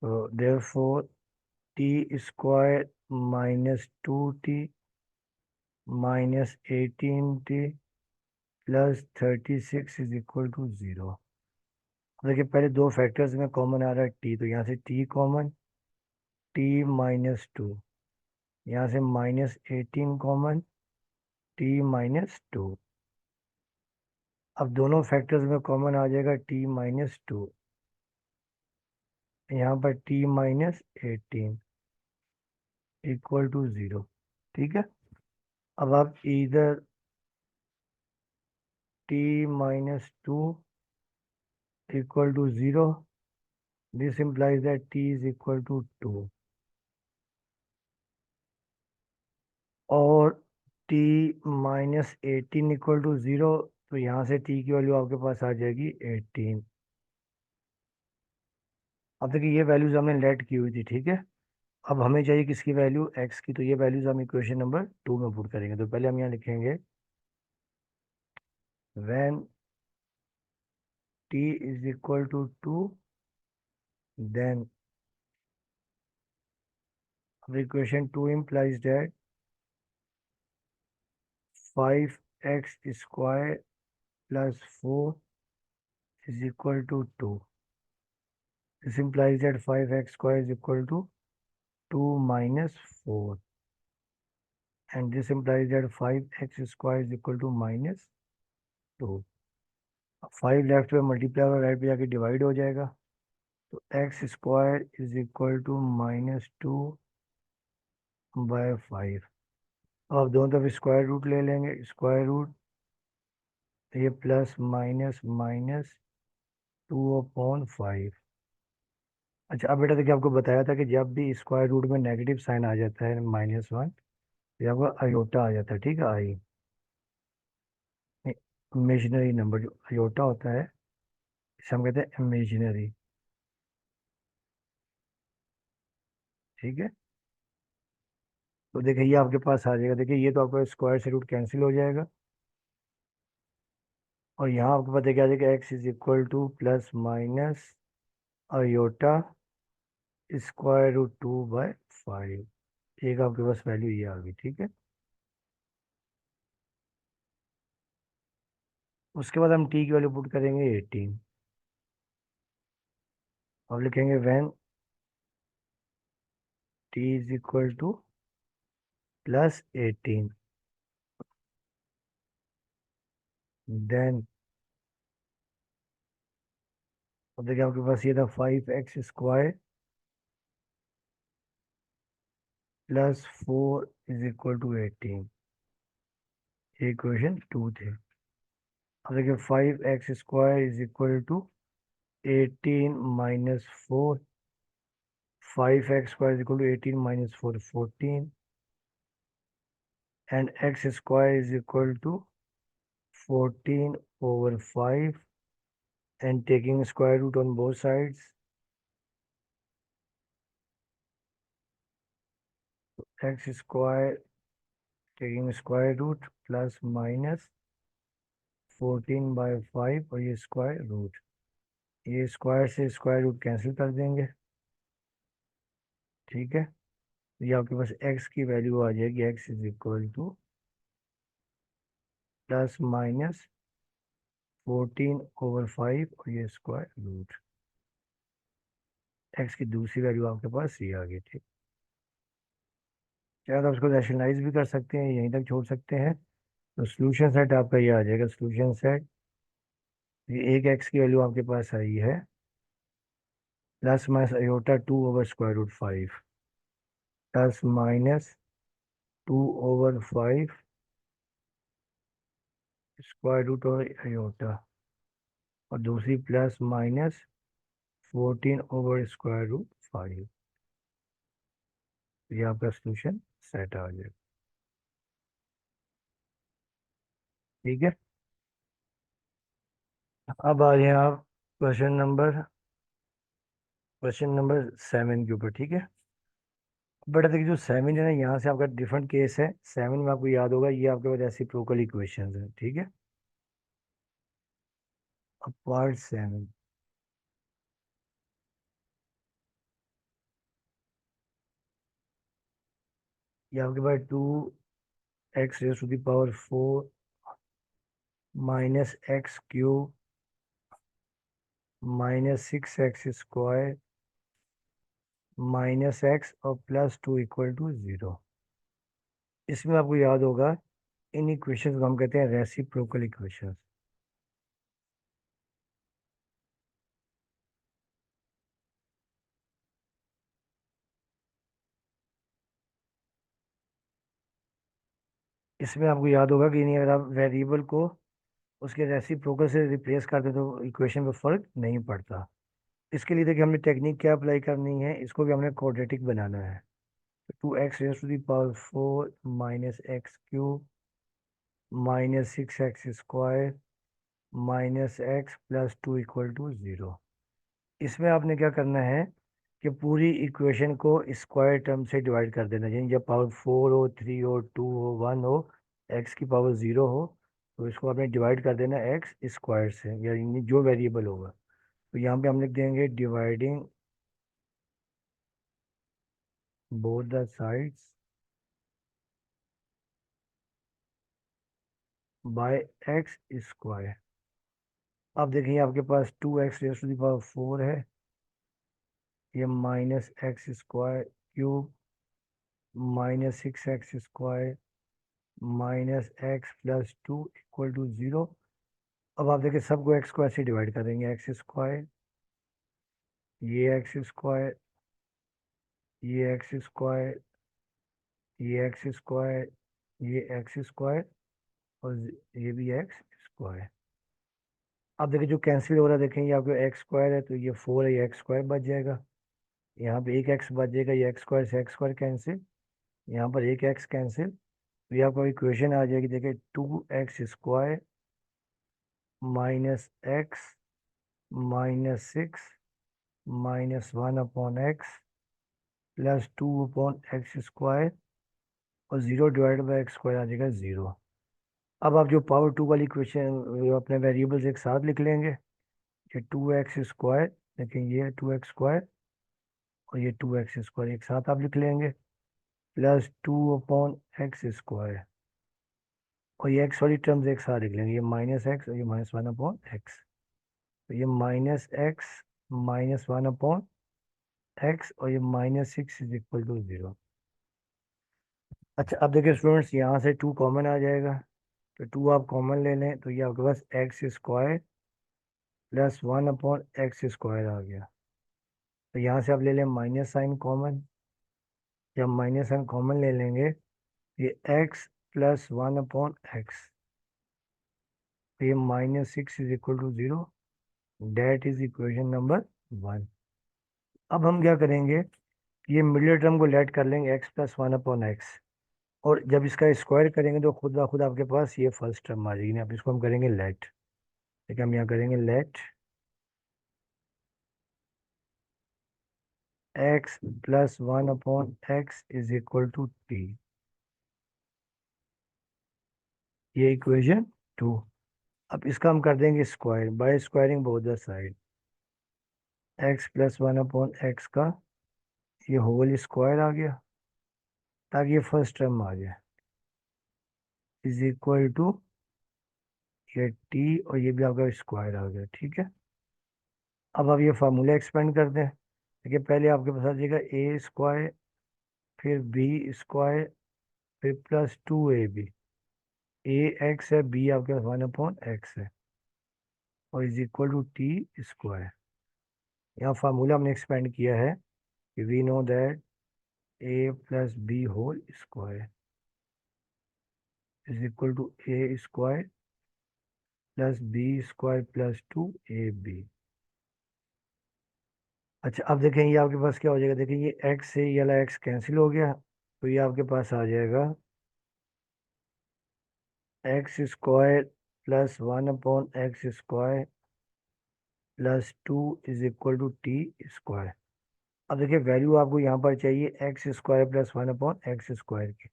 So therefore t² -2t -18t plus 36 is equal to 0. देखिए पहले दो फैक्टर्स में कॉमन आ रहा है t, तो यहाँ से t कॉमन, t -2, यहाँ से -18 कॉमन, t -2. अब दोनों फैक्टर्स में कॉमन आ जाएगा t -2, यहाँ पर t -18 इक्वल टू 0. ठीक है, अब आप इधर t -2 equal to 0. This implies that t is equal to 2. और t -18 equal to 0, तो यहाँ से t की वैल्यू आपके पास आ जाएगी 18. अब देखिए ये वैल्यूज हमने लेट की हुई थी. ठीक है, अब हमें चाहिए किसकी वैल्यू, एक्स की, तो ये वैल्यूज हम इक्वेशन नंबर 2 में पुट करेंगे। तो पहले हम यहाँ लिखेंगे when t is equal to 2, then equation 2 implies that 5x square plus 4 is equal to 2. This implies that 5x square is equal to 2 minus 4. And this implies that 5x square is equal to minus 2. 5 left पे multiply और right पे जाके divide हो जाएगा, तो x square is equal to -2/5। अब आप दोनों तरफ स्क्वायर रूट ले लेंगे, स्क्वायर रूट, ये प्लस माइनस माइनस 2/5। अच्छा अब बेटा देखिए, आपको बताया था कि जब भी स्क्वायर रूट में नेगेटिव साइन आ जाता है -1, या वो अयोटा आ जाता है, ठीक है, आई इमेजिनरी नंबर जो अयोटा होता है इसे हम कहते हैं इमेजिनरी, ठीक है। तो देखिए ये आपके पास आ जाएगा, देखिए ये तो आपका स्क्वायर से रूट कैंसिल हो जाएगा, और यहाँ आपके पास देखिए आ जाएगा x is equal two plus minus iota √2/5। एक आपके पास वैल्यू ये आ गई, ठीक है। उसके बाद हम टी की वैल्यू पुट करेंगे 18। अब लिखेंगे when t is equal to +18, then अब देखिए आपके पास ये था 5x² plus 4 is equal to 18, ये इक्वेशन 2 थे। अब देखिए 5x² is equal to 18 minus 4, 5x² is equal to 18 minus 4 14, and x² is equal to 14/5, and taking square root on both sides, x² taking square root plus minus 14/5, और ये square root, ये square से square root cancel कर देंगे, ठीक है। तो ये आपके पास x की वैल्यू आ जाएगी, x इज इक्वल टू +-14/5 और ये स्क्वायर रूट, x की दूसरी वैल्यू आपके पास ये आ गई, ठीक। चाहे तो आप उसको रैशनलाइज भी कर सकते हैं, यहीं तक छोड़ सकते हैं। तो सोल्यूशन सेट आपका ये आ जाएगा, सोल्यूशन सेट, ये एक एक्स की वैल्यू आपके पास आई है +-2/√5 +-2/5 स्क्वायर रूट और अयोटा, और दूसरी +-14/√5। ये आपका सोल्यूशन सेट आ जाएगा, ठीक है। अब आ जाए आप क्वेश्चन नंबर 7 के ऊपर, ठीक है। बेटा देखिए जो 7 है ना, यहाँ से आपका डिफरेंट केस है। 7 में आपको याद होगा ये आपके पास रेसिप्रोकल इक्वेशंस है, ठीक है। अब पार्ट 7, ये आपके पास 2x⁴ -x³ -6x² -x और +2 = 0। इसमें आपको याद होगा इन इक्वेशंस को हम कहते हैं रेसिप्रोकल इक्वेशंस। इसमें आपको याद होगा कि नहीं, अगर आप वेरिएबल को उसके रेसिप्रोकल से रिप्लेस करते तो इक्वेशन में फर्क नहीं पड़ता। इसके लिए देखिए हमने टेक्निक क्या अप्लाई करनी है, इसको भी हमने क्वाड्रेटिक बनाना है। 2x⁴ -x³ -6x² -x +2 = 0। इसमें आपने क्या करना है, कि पूरी इक्वेशन को स्क्वायर टर्म से डिवाइड कर देना, यानी जब पावर 4 हो, 3 हो, 2 हो, 1 हो, एक्स की पावर 0 हो, तो इसको आपने डिवाइड कर देना एक्स स्क्वायर से, यानी जो वेरिएबल होगा। तो यहाँ पे हम लिख देंगे dividing both the sides by x square. अब देखिए आपके पास 2x⁴ है, ये minus x square cube minus 6x² minus x plus 2 equal to 0। अब आप देखिए सबको एक्स स्क्वायर से डिवाइड करेंगे, एक्स स्क्वायर, ये एक्स स्क्वायर, ये एक्स स्क्वायर, ये एक्स स्क्वायर, ये एक्स स्क्वायर, और ये भी एक्स स्क्वायर। अब देखिए जो कैंसिल हो रहा है, देखेंगे आपको एक्स स्क्वायर है तो ये 4 है, ये एक्स स्क्वायर बच जाएगा, यहाँ पे एक एक्स बच जाएगा, ये एक्स स्क्वायर से एक्स स्क्वायर कैंसिल, यहाँ पर एक एक्स कैंसिल, तो ये आपको इक्वेशन आ जाएगी, देखिए 2x² minus x minus 6 minus 1/x plus 2/x², और 0 डिवाइड बाई एक्स स्क्वायर आ जाएगा 0। अब आप जो पावर 2 वाली इक्वेशन अपने वेरिएबल्स एक साथ लिख लेंगे, ये 2x², लेकिन ये 2x² और ये 2x² एक साथ आप लिख लेंगे, प्लस 2/x², और ये एक्स वाली टर्म्स एक साथ लिख लेंगे, ये माइनस एक्स और ये माइनस 1/x, तो ये माइनस एक्स माइनस 1/x, और ये -6 इज इक्वल टू 0। अच्छा अब देखिए स्टूडेंट्स, यहाँ से 2 कॉमन आ जाएगा, तो 2 आप कॉमन ले लें तो ये आपके पास x² प्लस 1/x² आ गया। तो यहाँ से आप ले लें माइनस साइन कॉमन, जब माइनस साइन कॉमन ले लेंगे, ये x प्लस 1/x, तो ये -6 is equal to 0, that is equation number 1। अब हम क्या करेंगे, ये मिडिल टर्म को लेट कर लेंगे x प्लस 1/x, और जब इसका स्क्वायर करेंगे तो खुद ब खुद आपके पास ये फर्स्ट टर्म आ जाएगी, अब इसको हम करेंगे लेट, ठीक है, हम यहाँ करेंगे let x plus 1/x is equal to t, ये इक्वेशन 2। अब इसका हम कर देंगे square by squaring both the side, x plus 1/x का ये होल स्क्वायर आ गया, ताकि ये फर्स्ट टर्म आ जाए, इज इक्वल टू ये t, और ये भी आपका स्क्वायर आ गया, ठीक है। अब आप ये फार्मूला एक्सपेंड कर दें, देखिए पहले आपके पास आ जाएगा a² फिर b² फिर प्लस 2ab, ए एक्स है, बी आपके पास 1/x है, और इज इक्वल टू t²। यहाँ फार्मूला हमने एक्सपेंड किया है कि we know that a plus b whole square is equal to a² plus b² plus 2ab। अच्छा अब देखें ये आपके पास क्या हो जाएगा, देखिए ये x से ये वाला x कैंसिल हो गया, तो ये आपके पास आ जाएगा x² plus 1/x² plus 2 is equal to t²। अब देखिए वैल्यू आपको यहाँ पर चाहिए x² प्लस 1/x² की,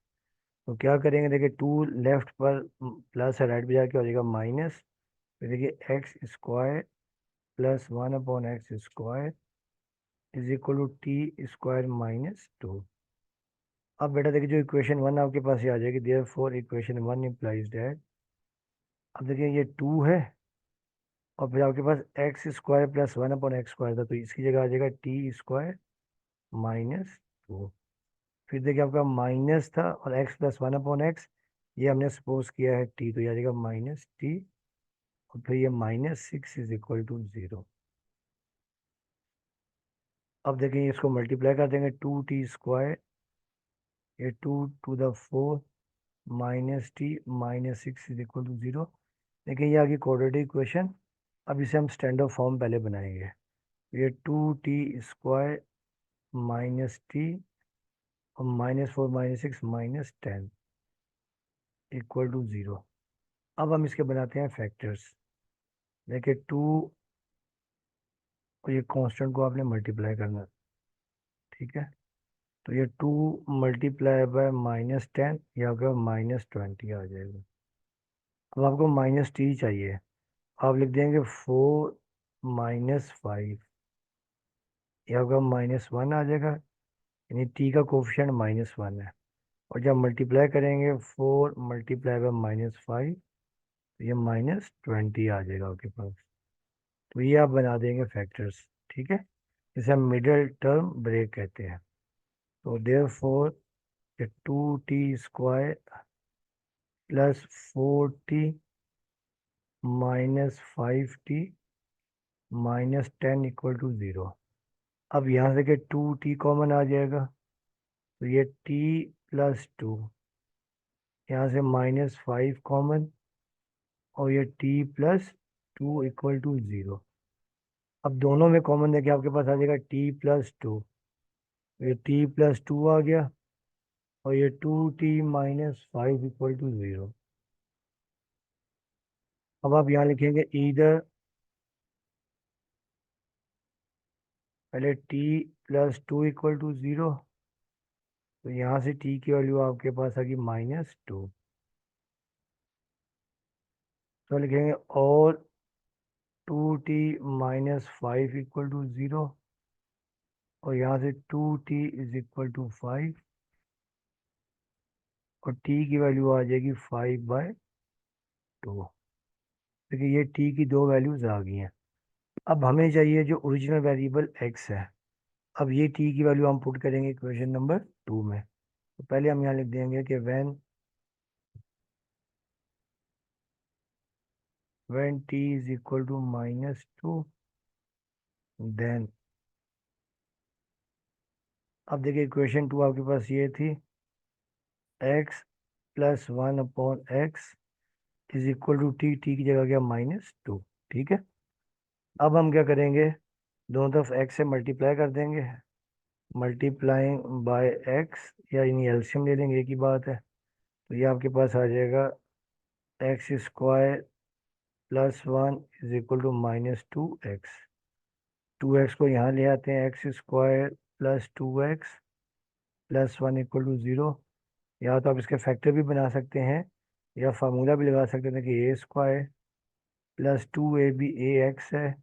तो क्या करेंगे, देखिए 2 लेफ्ट पर प्लस है, राइट पे जाके हो जाएगा माइनस, फिर देखिए x² plus 1/x² is equal to t² minus 2। अब बेटा देखिए जो इक्वेशन 1 आपके पास ये आ जाएगी, देयरफॉर इक्वेशन 1 इम्प्लाइज दैट, अब देखिए ये 2 है, और फिर आपके पास x² प्लस 1/x² था, तो इसकी जगह आ जाएगा t² माइनस 2। फिर देखिए आपका माइनस था और x प्लस 1/x, ये हमने सपोज किया है t, तो ये आ जाएगा -t, और फिर ये -6 इज इक्वल टू 0। अब देखेंगे इसको मल्टीप्लाई कर देंगे, 2t², ये 2 to the 4 -t -6 is equal to 0। देखिए ये आगे क्वाड्रेटिक इक्वेशन, अब इसे हम स्टैंडर्ड फॉर्म पहले बनाएंगे, ये 2t² माइनस टी और -4 -6 -10 इक्वल टू 0। अब हम इसके बनाते हैं फैक्टर्स, देखिए 2 और ये कांस्टेंट को आपने मल्टीप्लाई करना, ठीक है। तो ये 2 मल्टीप्लाई बाय -10 या आपका -20 आ जाएगा। अब आपको -t चाहिए, आप लिख देंगे 4 -5, या आपका -1 आ जाएगा, यानी t का कोफिशिएंट -1 है। और जब मल्टीप्लाई करेंगे 4 मल्टीप्लाई बाय -5, तो ये -20 आ जाएगा आपके पास। तो ये आप बना देंगे फैक्टर्स, ठीक है, जिसे हम मिडिल टर्म ब्रेक कहते हैं। तो therefore 2t² plus 4t -5t -10 equal to 0। अब यहाँ से के 2t कॉमन आ जाएगा, तो ये t +2, यहाँ से -5 कॉमन, और ये t+2 इक्वल टू 0। अब दोनों में कॉमन देके आपके पास आ जाएगा t+2, ये t+2 आ गया, और ये 2t -5 इक्वल टू 0। अब आप यहाँ लिखेंगे इधर, पहले t+2 इक्वल टू 0, तो यहाँ से t की वैल्यू आपके पास आ गई -2। तो लिखेंगे और 2t -5 इक्वल टू 0, और यहाँ से 2t इज इक्वल टू 5, और t की वैल्यू आ जाएगी 5/2। देखिए ये t की दो वैल्यूज आ गई हैं। अब हमें चाहिए जो ओरिजिनल वेरिएबल x है। अब ये t की वैल्यू हम पुट करेंगे इक्वेशन नंबर 2 में। तो पहले हम यहाँ लिख देंगे कि when t is equal to -2, then, अब देखिए इक्वेशन 2 आपके पास ये थी, x + 1/x is equal to t की जगह क्या -2, ठीक है। अब हम क्या करेंगे, दोनों तरफ x से मल्टीप्लाई कर देंगे, मल्टीप्लाइंग बाय x, या यानी एलसीएम ले लेंगे, एक ही बात है। तो ये आपके पास आ जाएगा x² + 1 is equal to -2x। 2x को यहाँ ले आते हैं, x² + 2x + 1 इक्वल टू 0। या तो आप इसके फैक्टर भी बना सकते हैं, या फार्मूला भी लगा सकते हैं कि a² + 2ab ax है,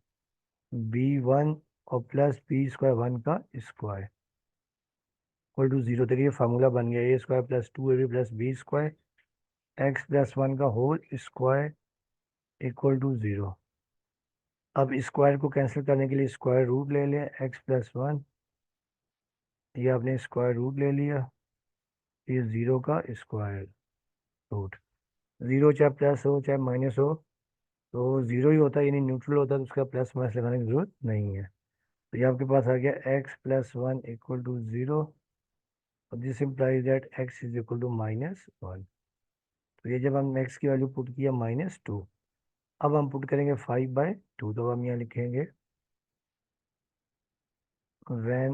b1 और प्लस b² 1 का स्क्वायर इक्वल टू 0। देखिए फार्मूला बन गया, a² + 2ab + b² x + 1 का होल स्क्वायर इक्वल टू 0। अब स्क्वायर को कैंसिल करने के लिए स्क्वायर रूट ले लें, x + 1, ये आपने स्क्वायर रूट ले लिया, ये 0 का स्क्वायर रूट। 0 चाहे प्लस हो चाहे माइनस हो, तो 0 ही होता है, यानी न्यूट्रल होता है, तो उसका प्लस माइनस लगाने की जरूरत नहीं है। तो ये आपके पास आ गया x + 1 इक्वल टू 0, और this implies that x is equal to -1। तो ये जब हम x की वैल्यू पुट किया -2, अब हम पुट करेंगे 5/2। तो हम यहाँ लिखेंगे when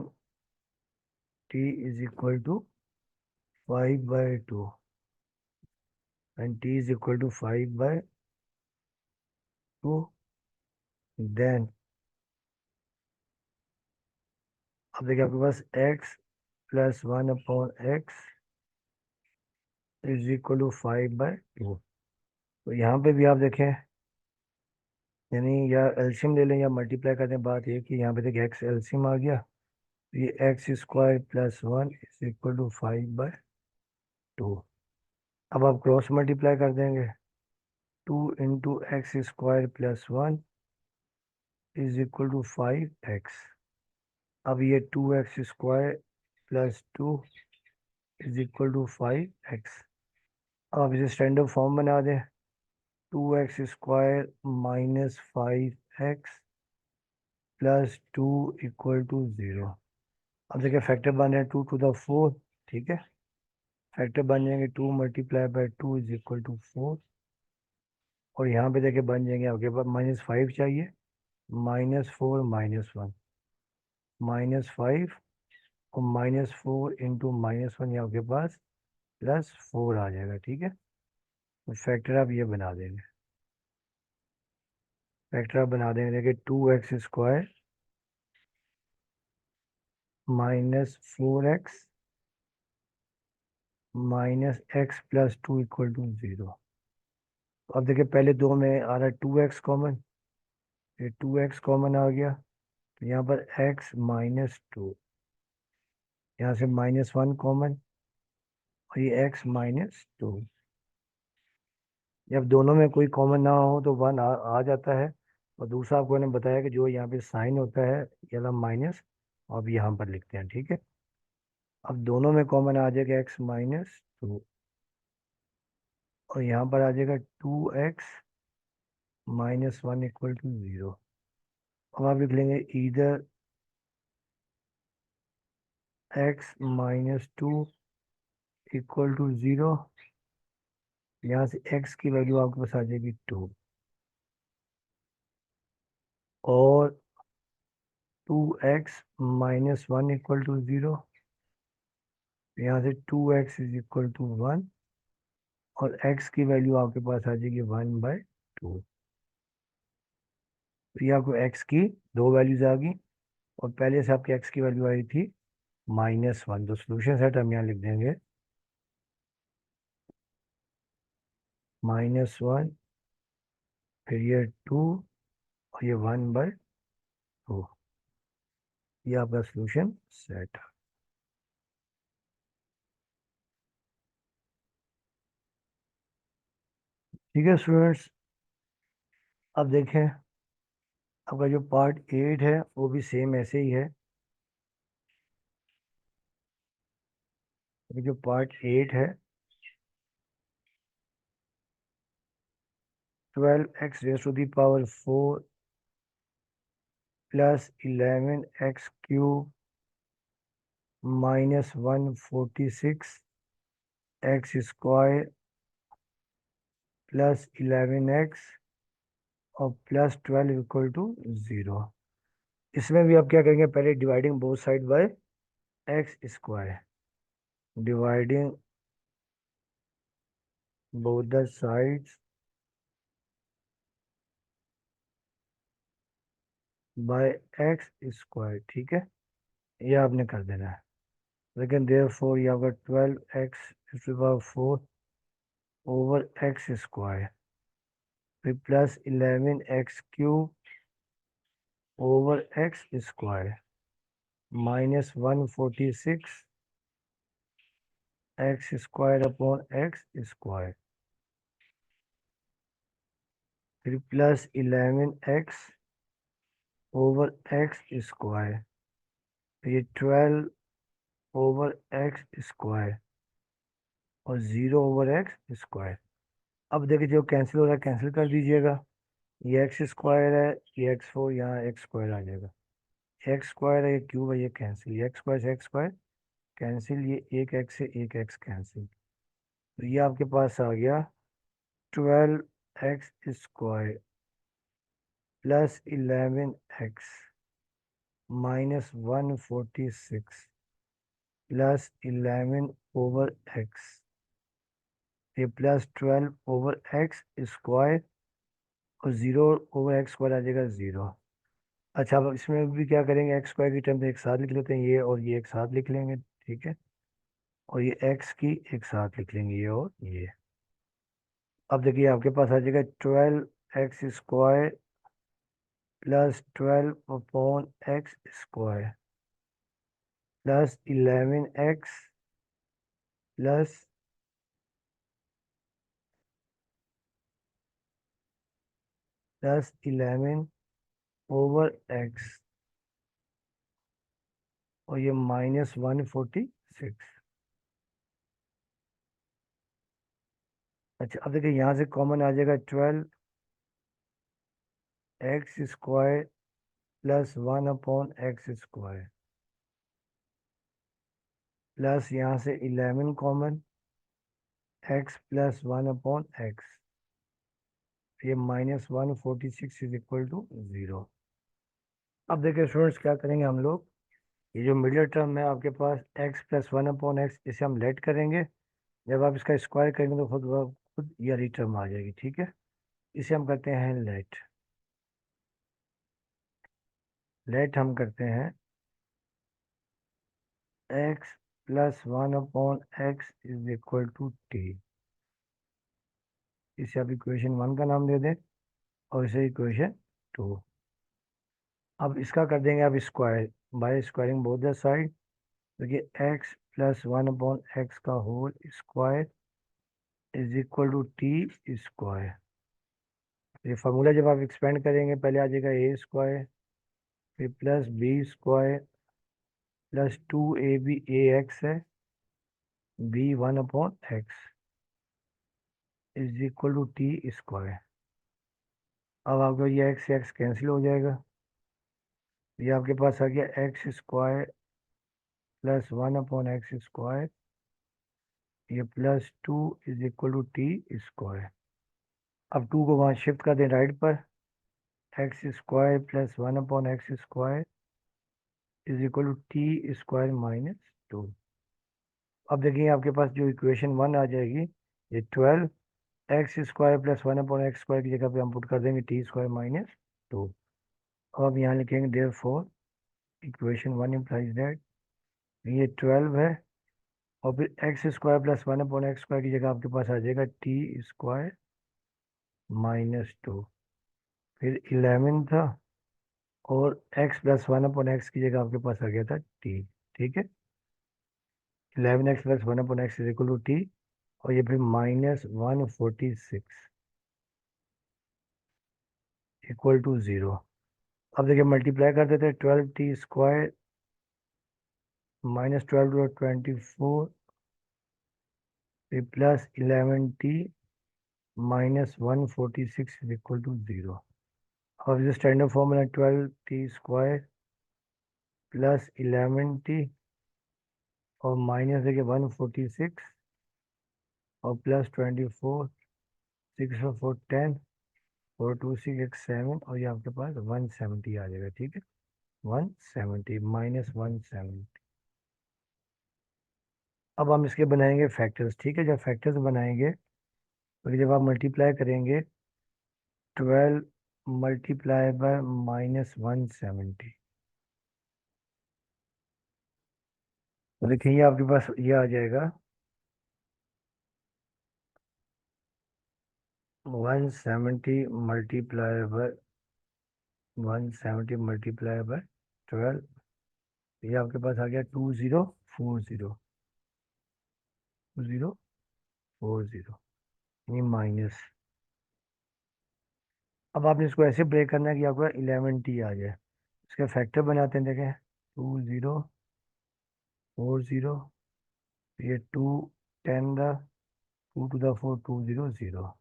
t is equal to 5/2, when t is equal to 5/2, then, अब देखिए आपके पास x + 1/x is equal to 5/2। तो यहाँ पे भी आप देखें, यानी या एल्शियम ले लें या मल्टीप्लाई करने, बात ये कि यहाँ पे देखिए x एल्शियम आ गया, तो ये x² + 1 इज इक्वल टू 5/2। अब आप क्रॉस मल्टीप्लाई कर देंगे, 2 × x² + 1 is equal to 5x। अब ये 2x² + 2 is equal to 5x। अब आप इसे स्टैंडर्ड फॉर्म बना दें, 2x² - 5x + 2 इक्वल टू 0। अब देखिए फैक्टर बन रहे हैं 2 टू द 4, ठीक है। फैक्टर बन जाएंगे 2 × 2 इज इक्वल टू 4, और यहाँ पे देखिए बन जाएंगे आपके पास -5 चाहिए, -4 -1, -5 और -4 × -1, ये आपके पास +4 आ जाएगा, ठीक है। तो फैक्टर आप ये बना देंगे, फैक्टर आप बना देंगे, देखिए 2x² -4x -x + 2 = 0। तो अब देखिए पहले दो में आ रहा है 2x कॉमन, ये 2x कॉमन आ गया, तो यहाँ पर x -2, यहाँ से -1 कॉमन और ये x -2। जब दोनों में कोई कॉमन ना हो तो 1 आ जाता है। और दूसरा आपको मैंने बताया कि जो यहाँ पे साइन होता है ये वाला माइनस, अब यहाँ पर लिखते हैं, ठीक है। अब दोनों में कॉमन आ जाएगा x -2 और यहाँ पर आ जाएगा 2x -1 = 0। अब आप लिख लेंगे इधर x -2 = 0, यहाँ से x की वैल्यू आपके पास आ जाएगी 2 और 2x -1 = 0, यहाँ से 2x = 1 और x की वैल्यू आपके पास आ जाएगी 1/2। तो ये आपको x की दो वैल्यूज आ गई और पहले से आपकी x की वैल्यू आई थी -1। तो सोल्यूशन सेट हम यहाँ लिख देंगे -1, फिर ये 2 और ये 1/2। ये आपका सोल्यूशन सेट। ठीक है स्टूडेंट्स, अब देखें आपका जो पार्ट 8 है वो भी सेम ऐसे ही है। ये जो पार्ट 8 है 12x⁴ + 11x³ -146 x² + 11x और +12 = 0। इसमें भी आप क्या करेंगे, पहले dividing both side bye x², dividing both the sides bye x², ठीक है, ये आपने कर देना है। लेकिन देयरफॉर ये आपका 12x⁴ ओवर x², फिर +11x³ over x² -146 x² upon x², फिर +11x ओवर x², ये 12 ओवर x² और 0 ओवर x²। अब देखिए जो कैंसिल हो रहा है कैंसिल कर दीजिएगा, ये x² है, ये x4, यहाँ x² आ जाएगा, x² है, ये क्यूब है, ये कैंसिल, ये x² से x² कैंसिल, ये एक x से एक x कैंसिल। तो ये आपके पास आ गया 12x² + 11x -146 +11 ओवर x, ये +12 ओवर x² और 0 ओवर x² आ जाएगा 0। अच्छा अब इसमें भी क्या करेंगे, x² की टर्म एक साथ लिख लेते हैं, ये और ये एक साथ लिख लेंगे, ठीक है, और ये x की एक साथ लिख लेंगे, ये और ये। अब देखिए आपके पास आ जाएगा 12x² + 12 upon x² +11x +11 over x और ये -146। अच्छा अब देखिए यहाँ से कॉमन आ जाएगा 12x² + 1 अपॉन x² प्लस यहाँ से 11 कॉमन x + 1 अपॉन x, ये -146 = 0। अब देखिए स्टूडेंट्स क्या करेंगे हम लोग, ये जो मिडिल टर्म है आपके पास x + 1 अपॉन x, इसे हम लेट करेंगे। जब आप इसका स्क्वायर करेंगे तो खुद ये वाली टर्म आ जाएगी, ठीक है। इसे हम करते हैं लेट, लेट हम करते हैं x plus 1/x is equal to T. इसे आप इक्वेशन 1 का नाम दे दें और इसे इक्वेशन 2। अब इसका कर देंगे आप square by squaring both the side. देखिए एक्स प्लस 1/x का whole square is equal to T square. ये फार्मूला जब आप एक्सपेंड करेंगे पहले आ जाएगा ए स्क्वायर, फिर plus B square plus 2ab a x है b 1/x is equal to T square. अब आपका ये एक्स एक्स कैंसिल हो जाएगा। ये आपके पास आ गया X square plus 1/x square, ये plus 2 is equal to T square. अब 2 को वहाँ शिफ्ट कर दें राइट पर, X square plus 1/x square is equal to T square minus 2। अब देखिए आपके पास जो इक्वेशन 1 आ जाएगी, ये 12 x square plus 1/x square की जगह पे हम पुट कर देंगे टी स्क्वायर माइनस 2। अब यहाँ लिखेंगे देयरफॉर इक्वेशन 1 इम्प्लाइज दैट ये 12 है और फिर x square plus 1/x square की जगह आपके पास आ जाएगा टी स्क्वायर माइनस 2। फिर 11 था और x प्लस 1/x की जगह आपके पास आ गया था t। ठीक है, 11x plus 1/x is equal to t और ये फिर -146 इक्वल टू 0। अब देखिए मल्टीप्लाई कर देते हैं, 12t स्क्वायर माइनस 12 फिर plus 11t minus 146 is equal to 0। अब जो standard formula 12t square plus 11t और माइनस देखिए 146 और प्लस 24 6 और 4 10 4 2 6 7 और ये आपके पास 170 आ जाएगा। ठीक है, 170 माइनस 170। अब हम इसके बनाएंगे फैक्टर्स। ठीक है, जब फैक्टर्स बनाएंगे तो जब आप मल्टीप्लाई करेंगे 12 मल्टीप्लाई बाय -170 तो देखिए ये आपके पास ये आ जाएगा 170 मल्टीप्लाई बाय 12। ये आपके पास आ गया 2040 ये माइनस। अब आपने इसको ऐसे ब्रेक करना है कि आपका 11t आ जाए। इसके फैक्टर बनाते हैं, देखें 2040 ये 2 10 2 to the 4 200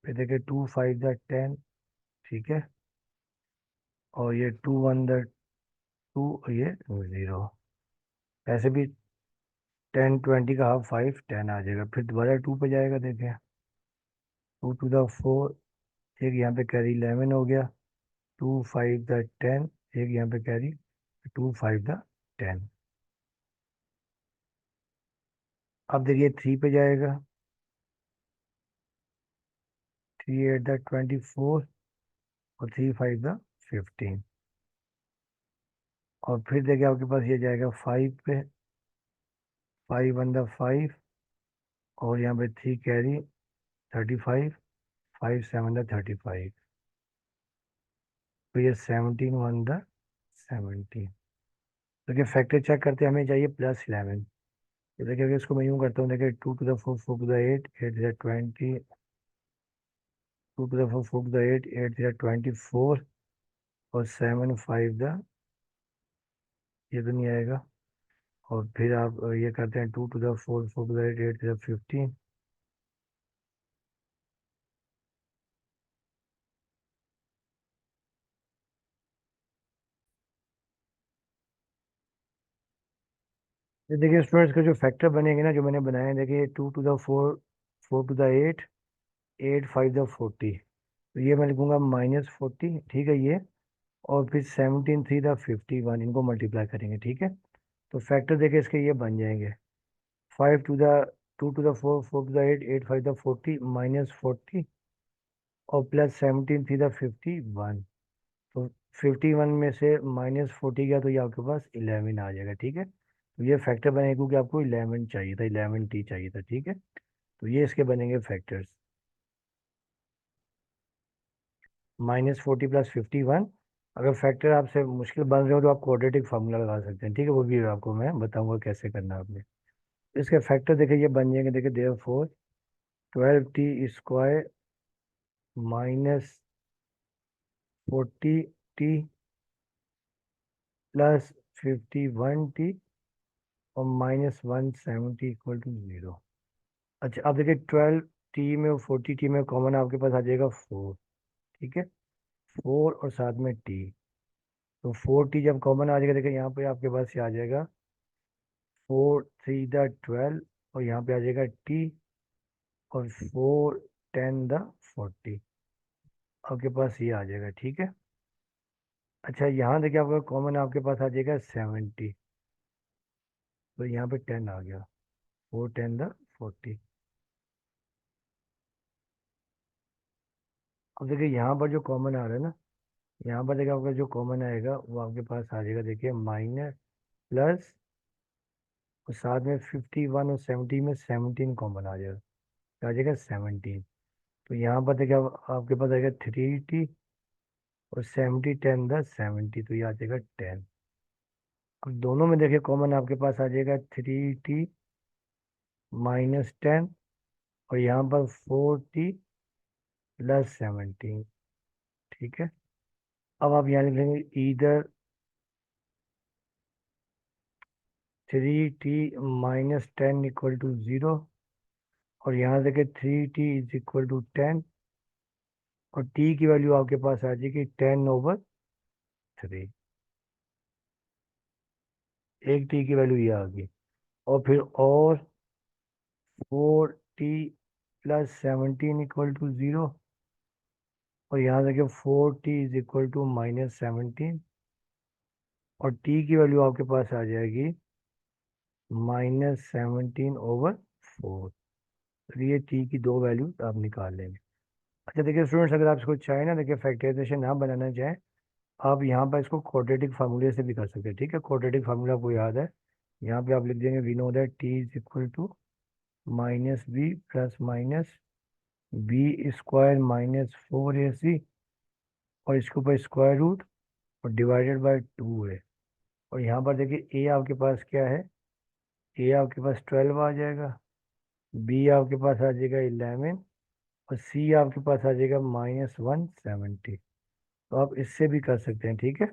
फिर देखें 2 5 10। ठीक है, और ये 2 1 2 ये 0। ऐसे भी 10 20 का हाफ 5 10 आ जाएगा। फिर दोबारा 2 पे जाएगा, देखें 2 to the 4 एक यहाँ पे कैरी 11 हो गया, 2 5 10 एक यहाँ पे कैरी 2 5 10। अब देखिए 3 पे जाएगा, 3 8 24 और 3 5 15 और फिर देखिए आपके पास ये जाएगा 5 पे, 5 1 5 और यहाँ पे 3 कैरी 35 5 7 35 तो ये 17 1 17। देखिए फैक्टर चेक करते हैं, हमें चाहिए +11। तो देखिए अगर इसको मैं यूँ करता हूँ, देखिए 2 to the 4 4 to the 8 8 20 2 to the 4 4 to the 8 8 24 और 7 5 ये तो नहीं आएगा। और फिर आप ये करते हैं 2 to the 4 4 to the 8 8 15 ये देखिए स्टूडेंट्स का जो फैक्टर बनेंगे ना, जो मैंने बनाए हैं, देखिए 2 to the 4 4 to the 8 8 5 40 तो ये मैं लिखूंगा -40। ठीक है ये, और फिर 17 3 51 इनको मल्टीप्लाई करेंगे। ठीक है, तो फैक्टर देखिए इसके ये बन जाएंगे 5 to the 2 to the 4 4 to the 8 8 5 40 -40 और प्लस 17 3 51 तो 51 में से -40 गया तो ये आपके पास 11 आ जाएगा। ठीक है, तो ये फैक्टर बनेगा क्योंकि आपको 11 चाहिए था, 11t चाहिए था, ठीक है। तो ये इसके बनेंगे फैक्टर्स। -40 + 51। अगर फैक्टर आपसे मुश्किल बन रहे हो तो आप क्वाड्रेटिक फार्मूला लगा सकते हैं, ठीक है, वो भी आपको मैं बताऊंगा कैसे करना है आपने। इसके फैक्टर देखिए ये बन जाएंगे, देखिए देयरफॉर 12t² -40t + 51t और -170 = 0। अच्छा अब देखिए 12t में और 40t में कॉमन आपके पास आ जाएगा 4, ठीक है, 4 और साथ में t। तो 4t जब कॉमन आ जाएगा, देखिए यहाँ पे आपके पास ये आ जाएगा 4 3 × 12 और यहाँ पे आ जाएगा t और 4 10 × 40 आपके पास ये आ जाएगा, ठीक है। अच्छा यहाँ देखिए आपका कॉमन आपके पास आ जाएगा 70, तो यहाँ पे 10 आ गया, 4 10 × 40। अब देखिए यहाँ पर जो कॉमन आ रहा है ना, यहाँ पर देखिए आपका जो कॉमन आएगा वो आपके पास आ जाएगा, देखिए माइनस प्लस और साथ में 51 और 70 में 17 कॉमन आ जाएगा, तो आ जाएगा 17। तो यहाँ पर देखिए आपके पास आएगा 3t और 70 10 × 70, तो ये आ जाएगा 10। अब दोनों में देखिए कॉमन आपके पास आ जाएगा 3t -10 और यहाँ पर 4t + 17, ठीक है। अब आप यहाँ लिख लेंगे इधर 3t -10 = 0 और यहाँ देखिए 3t = 10 और t की वैल्यू आपके पास आ जाएगी 10/3। एक t की वैल्यू ये आ गई और फिर और 4t + 17 = 0 और यहाँ देखिए 4t = -17 और t की वैल्यू आपके पास आ जाएगी -17/4। तो ये t की दो वैल्यू आप निकाल लेंगे। अच्छा देखिए स्टूडेंट्स, अगर आप इसको चाहें ना, देखिए फैक्टराइजेशन ना बनाना चाहें, आप यहाँ पर इसको क्वाड्रेटिक फार्मूले से भी कर सकते हैं, ठीक है। क्वाड्रेटिक फार्मूला आपको याद है, यहाँ पे आप लिख देंगे we know that t = -b + -b² -4ac और इसके ऊपर स्क्वायर रूट और डिवाइडेड बाय 2 है। और यहाँ पर देखिए a आपके पास क्या है, a आपके पास 12 आ जाएगा, b आपके पास आ जाएगा 11 और c आपके पास आ जाएगा -170। तो आप इससे भी कर सकते हैं, ठीक है।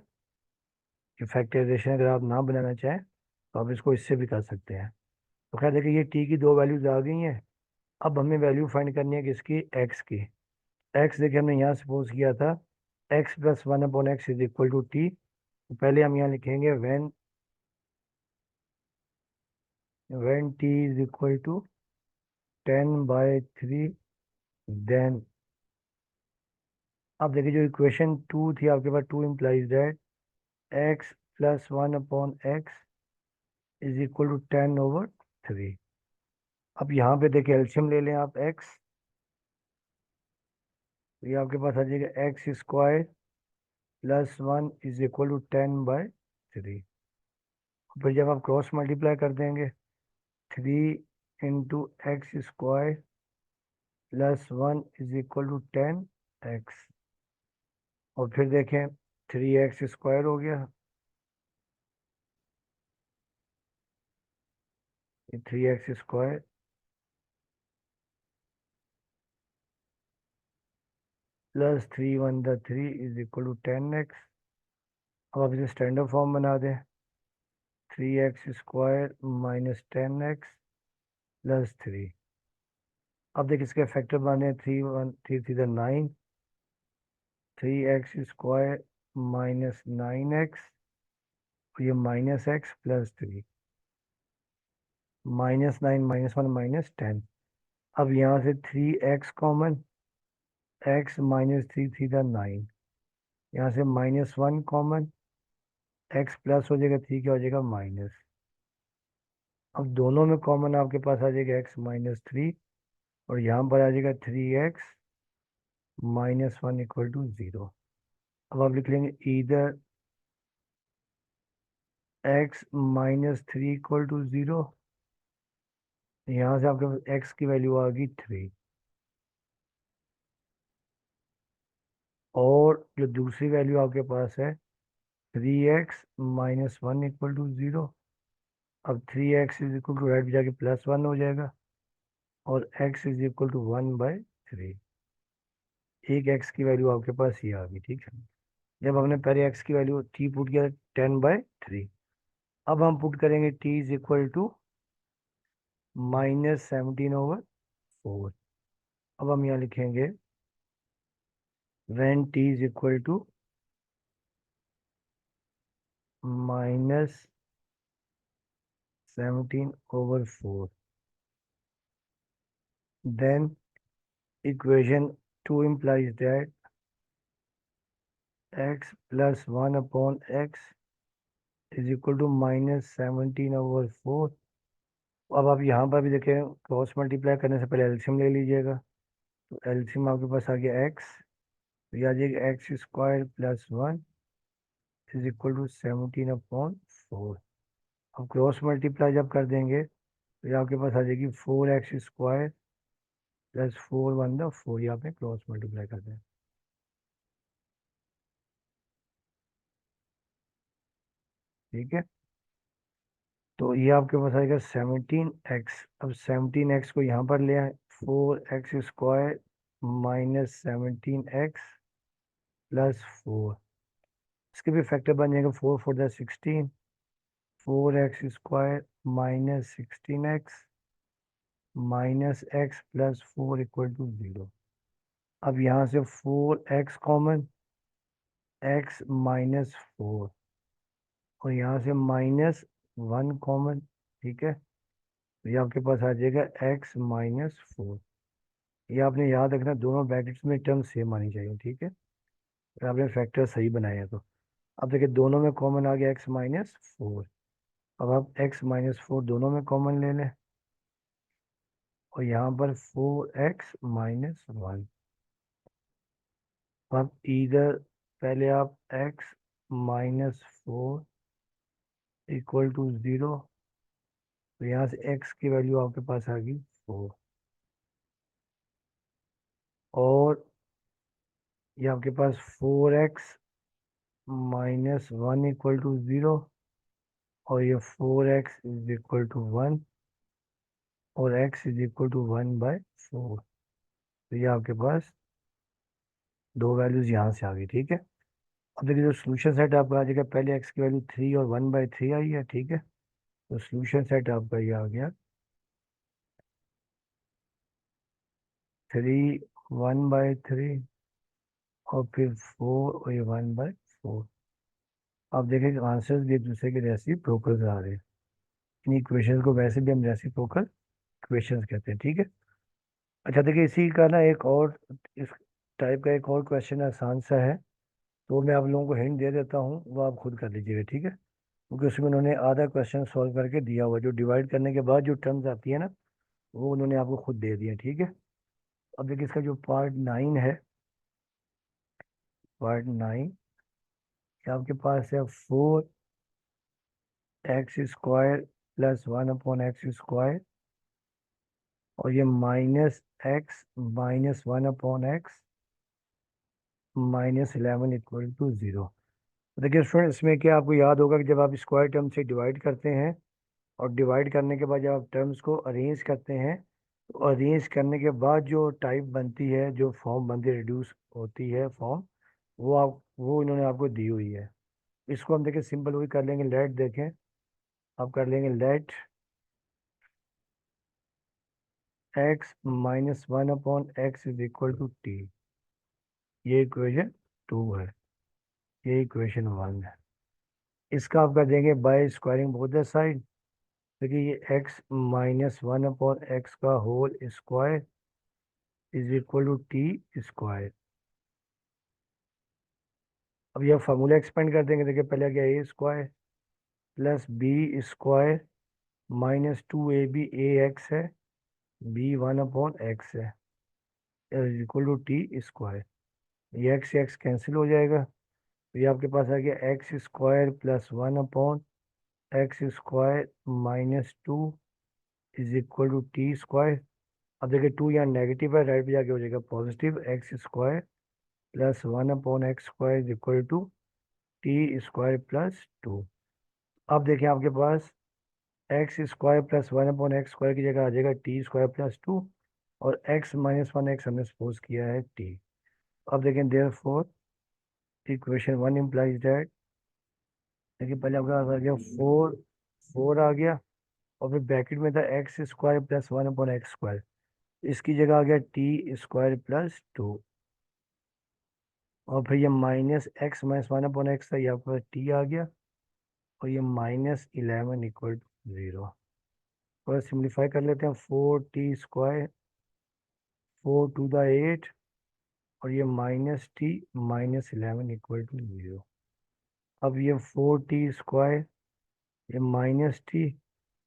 कि फैक्टराइजेशन अगर आप ना बनाना चाहें तो आप इसको इससे भी कर सकते हैं। तो खैर देखिए ये t की दो वैल्यूज आ गई हैं। अब हमें वैल्यू फाइंड करनी है किसकी, x की। x देखिए हमने यहाँ सपोज किया था x + 1/x = t। तो पहले हम यहाँ लिखेंगे when t = 10/3 देन। अब देखिए जो इक्वेशन 2 थी आपके पास, 2 implies that x + 1/x = 10/3। अब यहाँ पे देखिए एल्शियम ले लें आप x, तो ये आपके पास आ जाएगा x² + 1 = 10/3। फिर जब आप क्रॉस मल्टीप्लाई कर देंगे 3 × x² + 1 = 10x और फिर देखें 3x² हो गया, ये 3x² + 3 1 3 = 10x। अब आप इसे स्टैंडर्ड फॉर्म बना दें, 3x² - 10x + 3। अब देखिए इसके फैक्टर बने 3 1 3 3 9, 3x² - 9x और ये -x + 3, -9 -1 -10। अब यहाँ से 3x कॉमन, x - 3 3 9, यहाँ से -1 कॉमन, x प्लस हो जाएगा 3 क्या हो जाएगा माइनस। अब दोनों में कॉमन आपके पास आ जाएगा x - 3 और यहाँ पर आ जाएगा 3x - 1 = 0। अब आप लिख लेंगे इधर x minus three equal to zero. यहाँ से आपके पास एक्स की वैल्यू आ गई थ्री, और जो दूसरी वैल्यू आपके पास है three X minus one equal to zero. अब three X is equal to right जाके प्लस वन हो जाएगा, और X is equal to one by three. एक एक्स की वैल्यू आपके पास ये आ गई, ठीक है। जब हमने पहले एक्स की वैल्यू टी पुट किया टेन बाई थ्री, अब हम पुट करेंगे t is equal to minus seventeen over four. अब हम यहाँ लिखेंगे when t is equal to minus seventeen over four, then equation 2 implies that x plus 1 upon x is equal to minus 17 over 4। अब आप यहाँ पर भी देखें, क्रॉस मल्टीप्लाई करने से पहले एलसीएम ले लीजिएगा। तो एलसीएम आपके पास आ गया एक्स, तो ये आ जाएगा x square plus one is equal to 17 upon four. अब क्रॉस मल्टीप्लाई जब कर देंगे तो ये आपके पास आ जाएगी four x square plus four one the four. यहाँ पे क्रॉस मल्टीप्लाई कर दें, ठीक है। तो ये आपके पास आएगा सेवनटीन एक्स। अब सेवनटीन एक्स को यहाँ पर ले आए, four x square minus seventeen x plus four. इसके भी फैक्टर बन जाएगा, four four the sixteen, four x square minus sixteen x minus x plus four equal to zero. अब यहाँ से four x common, x minus four, और यहाँ से माइनस वन कॉमन, ठीक है। तो ये आपके पास आ जाएगा एक्स माइनस फोर। ये आपने याद रखना, दोनों ब्रैकेट्स में टर्म सेम आनी चाहिए, ठीक है। और आपने फैक्टर सही बनाया है तो। अब देखिए दोनों में कॉमन आ गया एक्स माइनस फोर। अब आप एक्स माइनस फोर दोनों में कॉमन ले लें, और यहाँ पर फोर एक्स माइनस वन। अब इधर पहले आप x minus four equal to zero, तो यहाँ से एक्स की वैल्यू आपके पास आ गई फोर, और ये आपके पास four X minus one equal to zero, और ये four X is equal to one, और x is equal to one by four. तो ये आपके पास दो वैल्यूज यहाँ से आ गई, ठीक है। अब देखिए जो सोल्यूशन सेट आपका आ जाएगा, पहले x की वैल्यू थ्री और वन बाई थ्री आई है, ठीक है। तो सोल्यूशन सेट आपका ये आ गया थ्री वन बाई थ्री और फिर फोर और ये वन बाई फोर। आप देखें कि आंसर्स भी एक दूसरे के रेसिप्रोकल आ रहे हैं। इन इक्वेशंस को वैसे भी हम रेसिप्रोकल इक्वेशंस कहते हैं, ठीक है। अच्छा देखिए इसी का ना एक और, इस टाइप का एक और क्वेश्चन आसान सा है, तो मैं आप लोगों को हिंट दे देता हूँ, वो आप खुद कर लीजिएगा, ठीक है। क्योंकि उसमें उन्होंने आधा क्वेश्चन सॉल्व करके दिया हुआ है, जो डिवाइड करने के बाद जो टर्म्स आती है ना, वो उन्होंने आपको खुद दे दिया, ठीक है। अब देखिए इसका जो पार्ट नाइन है, पार्ट नाइन आपके पास है four x square plus one upon x square, और ये minus x minus one upon x minus eleven equal to zero. देखिए स्टूडेंट, इसमें क्या आपको याद होगा कि जब आप स्क्वायर टर्म से डिवाइड करते हैं, और डिवाइड करने के बाद जब आप टर्म्स को अरेंज करते हैं, तो अरेंज करने के बाद जो टाइप बनती है, जो फॉर्म बनती है, रिड्यूस होती है फॉर्म, वो इन्होंने आपको दी हुई है। इसको हम देखें सिंपल वही कर लेंगे, लेट देखें, आप कर लेंगे let X minus one upon X is equal to T. ये इक्वेशन टू है, ये इक्वेशन वन है। इसका आप कर देंगे by squaring both the side. देखिए ये X minus one upon X का whole square is equal to T square. अब यह फार्मूला एक्सपेंड कर देंगे, देखिए पहले आ गया A square plus B square minus two A B, A x है, बी वन अपॉन एक्स है, is equal to T square. ये एक्स कैंसिल हो जाएगा, तो ये आपके पास आ गया X square plus one upon x square minus 2 is equal to T square. अब देखिए 2 यहाँ नेगेटिव है, राइट पे जाके हो जाएगा positive. X square plus 1/x² is equal to T square plus 2। अब देखिए आपके पास एक्स स्क्वायर प्लस 1/x² की जगह आ जाएगा टी स्क्वायर प्लस 2, और x माइनस 1x हमने सपोज किया है t। अब देखें देयरफॉर इक्वेशन 1 इम्प्लाइज दैट, देखिए पहले आपका आ गया 4, 4 आ गया, और फिर ब्रैकेट में था एक्स स्क्वायर प्लस 1/x², इसकी जगह आ गया टी स्क्वायर प्लस 2, और फिर ये माइनस एक्स माइनस 1/x था, ये आपका टी आ गया, और ये -11 इक्वल टू 0। थोड़ा सिंप्लीफाई कर लेते हैं, 4t स्क्वायर 4 to the 8, और ये -t -11 इक्वल टू 0। अब ये 4t स्क्वायर, ये -t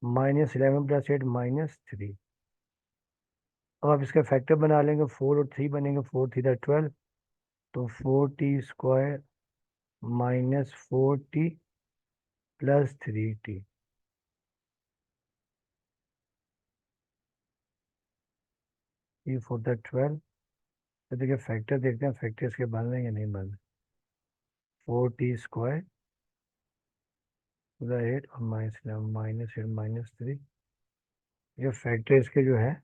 -11 प्लस 8 -3। अब आप इसका फैक्टर बना लेंगे, 4 और 3 बनेंगे, 4 3 12, तो 4t square -4t plus 3t। 3 4 12। तो देखिए फैक्टर देखते हैं, फैक्टर इसके बन रहे हैं या नहीं बन रहे। 4t स्क्वायर 8 और -11 -8 -3, ये फैक्टर इसके जो है,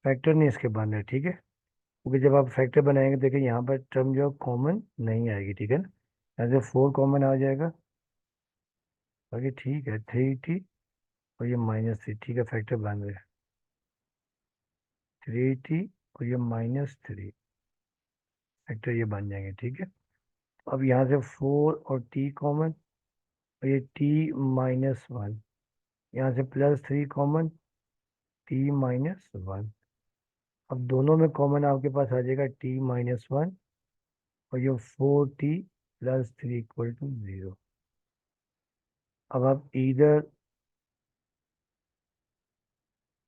फैक्टर नहीं इसके बन रहे, ठीक है। क्योंकि जब आप फैक्टर बनाएंगे देखिए यहाँ पर टर्म जो कॉमन नहीं आएगी, ठीक है ना। यहाँ से 4 कॉमन आ जाएगा, बाकी ठीक है 3t, और ये -3, ठीक है फैक्टर बन रहे हैं 3t, और ये -3, फैक्टर ये बन जाएंगे, ठीक है। अब यहाँ से 4 और t कॉमन, और ये t -1, यहाँ से +3 कॉमन, t-1। अब दोनों में कॉमन आपके पास आ जाएगा t-1, और ये 4t प्लस 3 इक्वल टू 0। अब आप इधर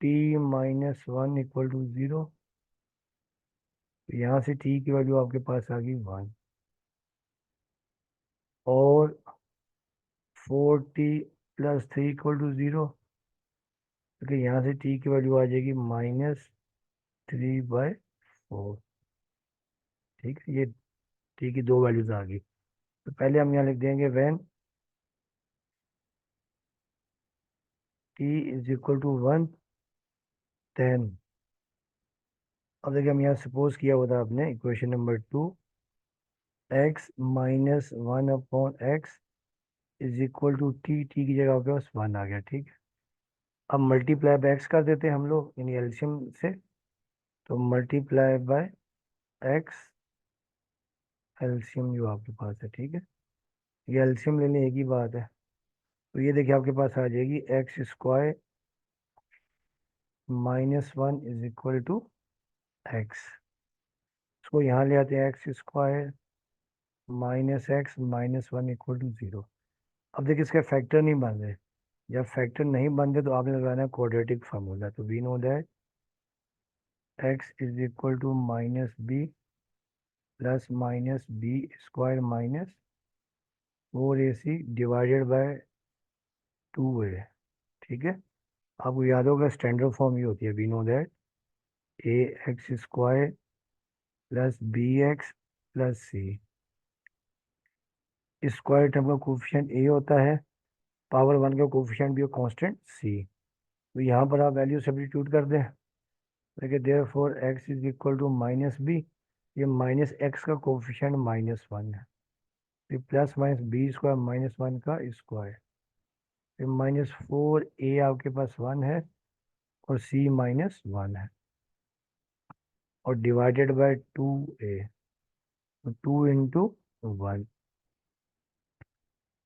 t-1 इक्वल टू 0, तो यहाँ से t की वैल्यू आपके पास आ गई 1, और 4t प्लस 3 इक्वल टू 0, क्योंकि यहाँ से t की वैल्यू आ जाएगी -3/4, ठीक है। ये t की दो वैल्यूज आ गई, तो पहले हम यहाँ लिख देंगे when t is equal to 1 10। अब देखिए हम यहाँ सपोज किया हुआ था आपने equation number 2, x -1/x is equal to t की जगह आपके पास 1 आ गया, ठीक है। अब मल्टीप्लाई बाय एक्स कर देते हैं हम लोग यानी एलसीएम से, तो मल्टीप्लाई बाय एक्स, एलसीएम जो आपके पास है, ठीक है। ये एलसीएम लेने एक ही बात है, तो ये देखिए आपके पास आ जाएगी x square -1 is equal to x. इसको यहाँ ले आते हैं, x square -x -1 equal to 0। अब देखिए इसके फैक्टर नहीं बन रहे, जब फैक्टर नहीं बन रहे तो आपने लगाना है क्वाड्रेटिक फार्मूला, तो we know that x is equal to -b plus -b square -4ac divided by 2a, ठीक है। आपको याद होगा स्टैंडर्ड फॉर्म ये होती है, we know that ax square plus bx plus c। Square term का कोफिशिएंट a होता है, पावर 1 का कोफिशिएंट भी कांस्टेंट c। तो यहाँ पर आप वैल्यू सब्स्टिट्यूट कर दें, देखिए therefore x is equal to -b, ये -x का कोफिशिएंट -1 है, फिर प्लस -b स्क्वायर -1 का स्क्वायर, फिर -4a आपके पास 1 है, और c -1 है, और डिवाइडेड बाय 2a, तो 2 इंटू 1,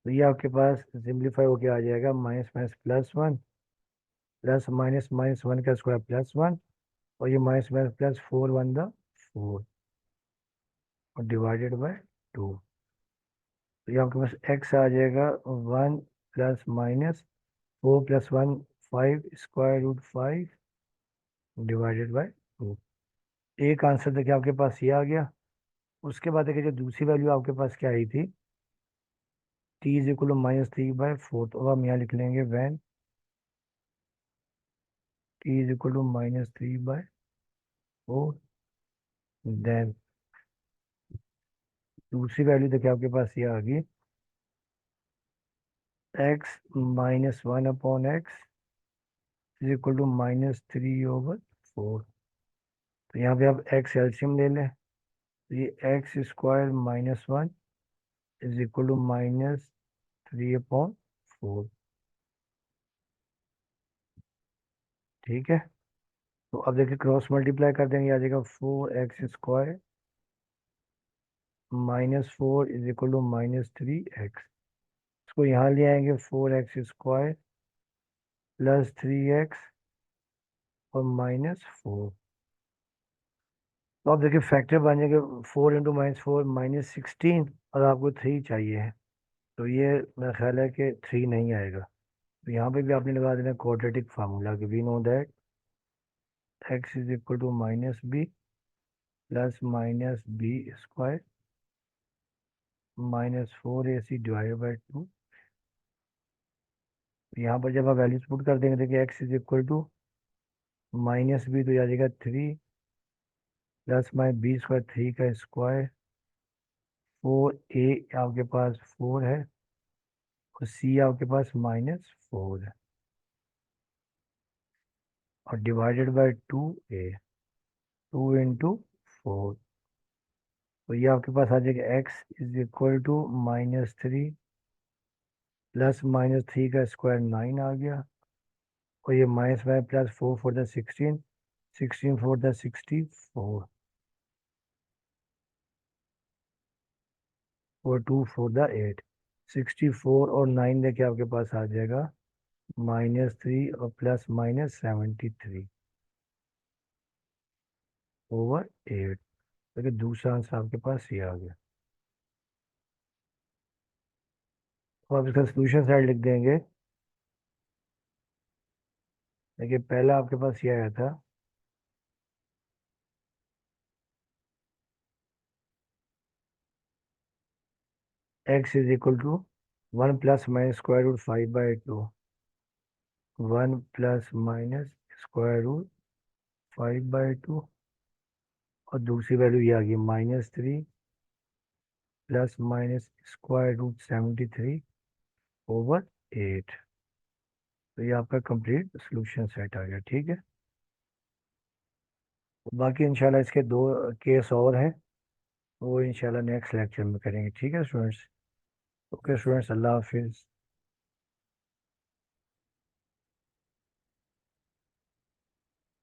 तो ये आपके पास सिंप्लीफाई होके आ जाएगा -++1 प्लस -1 का स्क्वायर +1, और ये -++4 और डिवाइडेड बाय 2, तो ये आपके पास x आ जाएगा 1 प्लस -4 + 1 5 √5 डिवाइडेड बाय 2। एक आंसर देखिए आपके पास ये आ गया। उसके बाद देखिए जो दूसरी वैल्यू आपके पास क्या आई थी, t इज इक्वल टू -3/4, तो अब हम यहाँ लिख लेंगे when t is equal to -3/4, then दूसरी वैल्यू देखिए आपके पास ये आ गई x -1/x is equal to -3/4। तो यहाँ पे आप x एल्सियम ले लें, तो ये x² -1 इज इक्वल टू -3/4। ठीक है, तो अब देखिए क्रॉस मल्टीप्लाई कर देंगे, आ जाएगा 4x² -4 is equal to -3x। इसको यहाँ ले आएंगे 4x² +3x और -4। तो आप देखिए फैक्टर बन जाएंगे 4 इंटू -4 -16, और आपको 3 चाहिए। तो ये मेरा ख्याल है कि 3 नहीं आएगा। तो यहाँ पे भी आपने लगा देना क्वाड्रेटिक फार्मूला कि we know that x is equal to -b plus -b² -4ac divided by 2। यहाँ पर जब आप वैल्यूज पुट कर देंगे, देखिए x is equal to -b तो आ जाएगा 3 प्लस b², 3 का स्क्वायर, 4a आपके पास 4 है और c आपके पास -4 है, और डिवाइडेड बाई 2a, 2 इंटू 4। तो ये आपके पास आ जाएगा x is equal to -3 plus -3 का स्क्वायर 9 आ गया, और ये -5 प्लस 4 4 द 16, 16 4 द 64, और 2 4 द 8, 64 और 9 देखिए आपके पास आ जाएगा -3 और प्लस -73/8। देखिए दूसरा आंसर आपके पास ये आ गया। तो आप इसका सोल्यूशन साइड लिख देंगे। देखिए पहला आपके पास ये आया था x is equal to 1 plus minus square root 5/2, 1 plus minus square root 5/2, और दूसरी वैल्यू ये आ गई -3 प्लस माइनस स्क्वायर रूट 73/8। तो ये आपका कंप्लीट सोल्यूशन सेट आ गया। ठीक है, बाकी इंशाल्लाह इसके 2 केस और हैं, वो इंशाल्लाह नेक्स्ट लेक्चर में करेंगे। ठीक है स्टूडेंट्स, ओके स्टूडेंट्स, अल्लाह हाफिज़।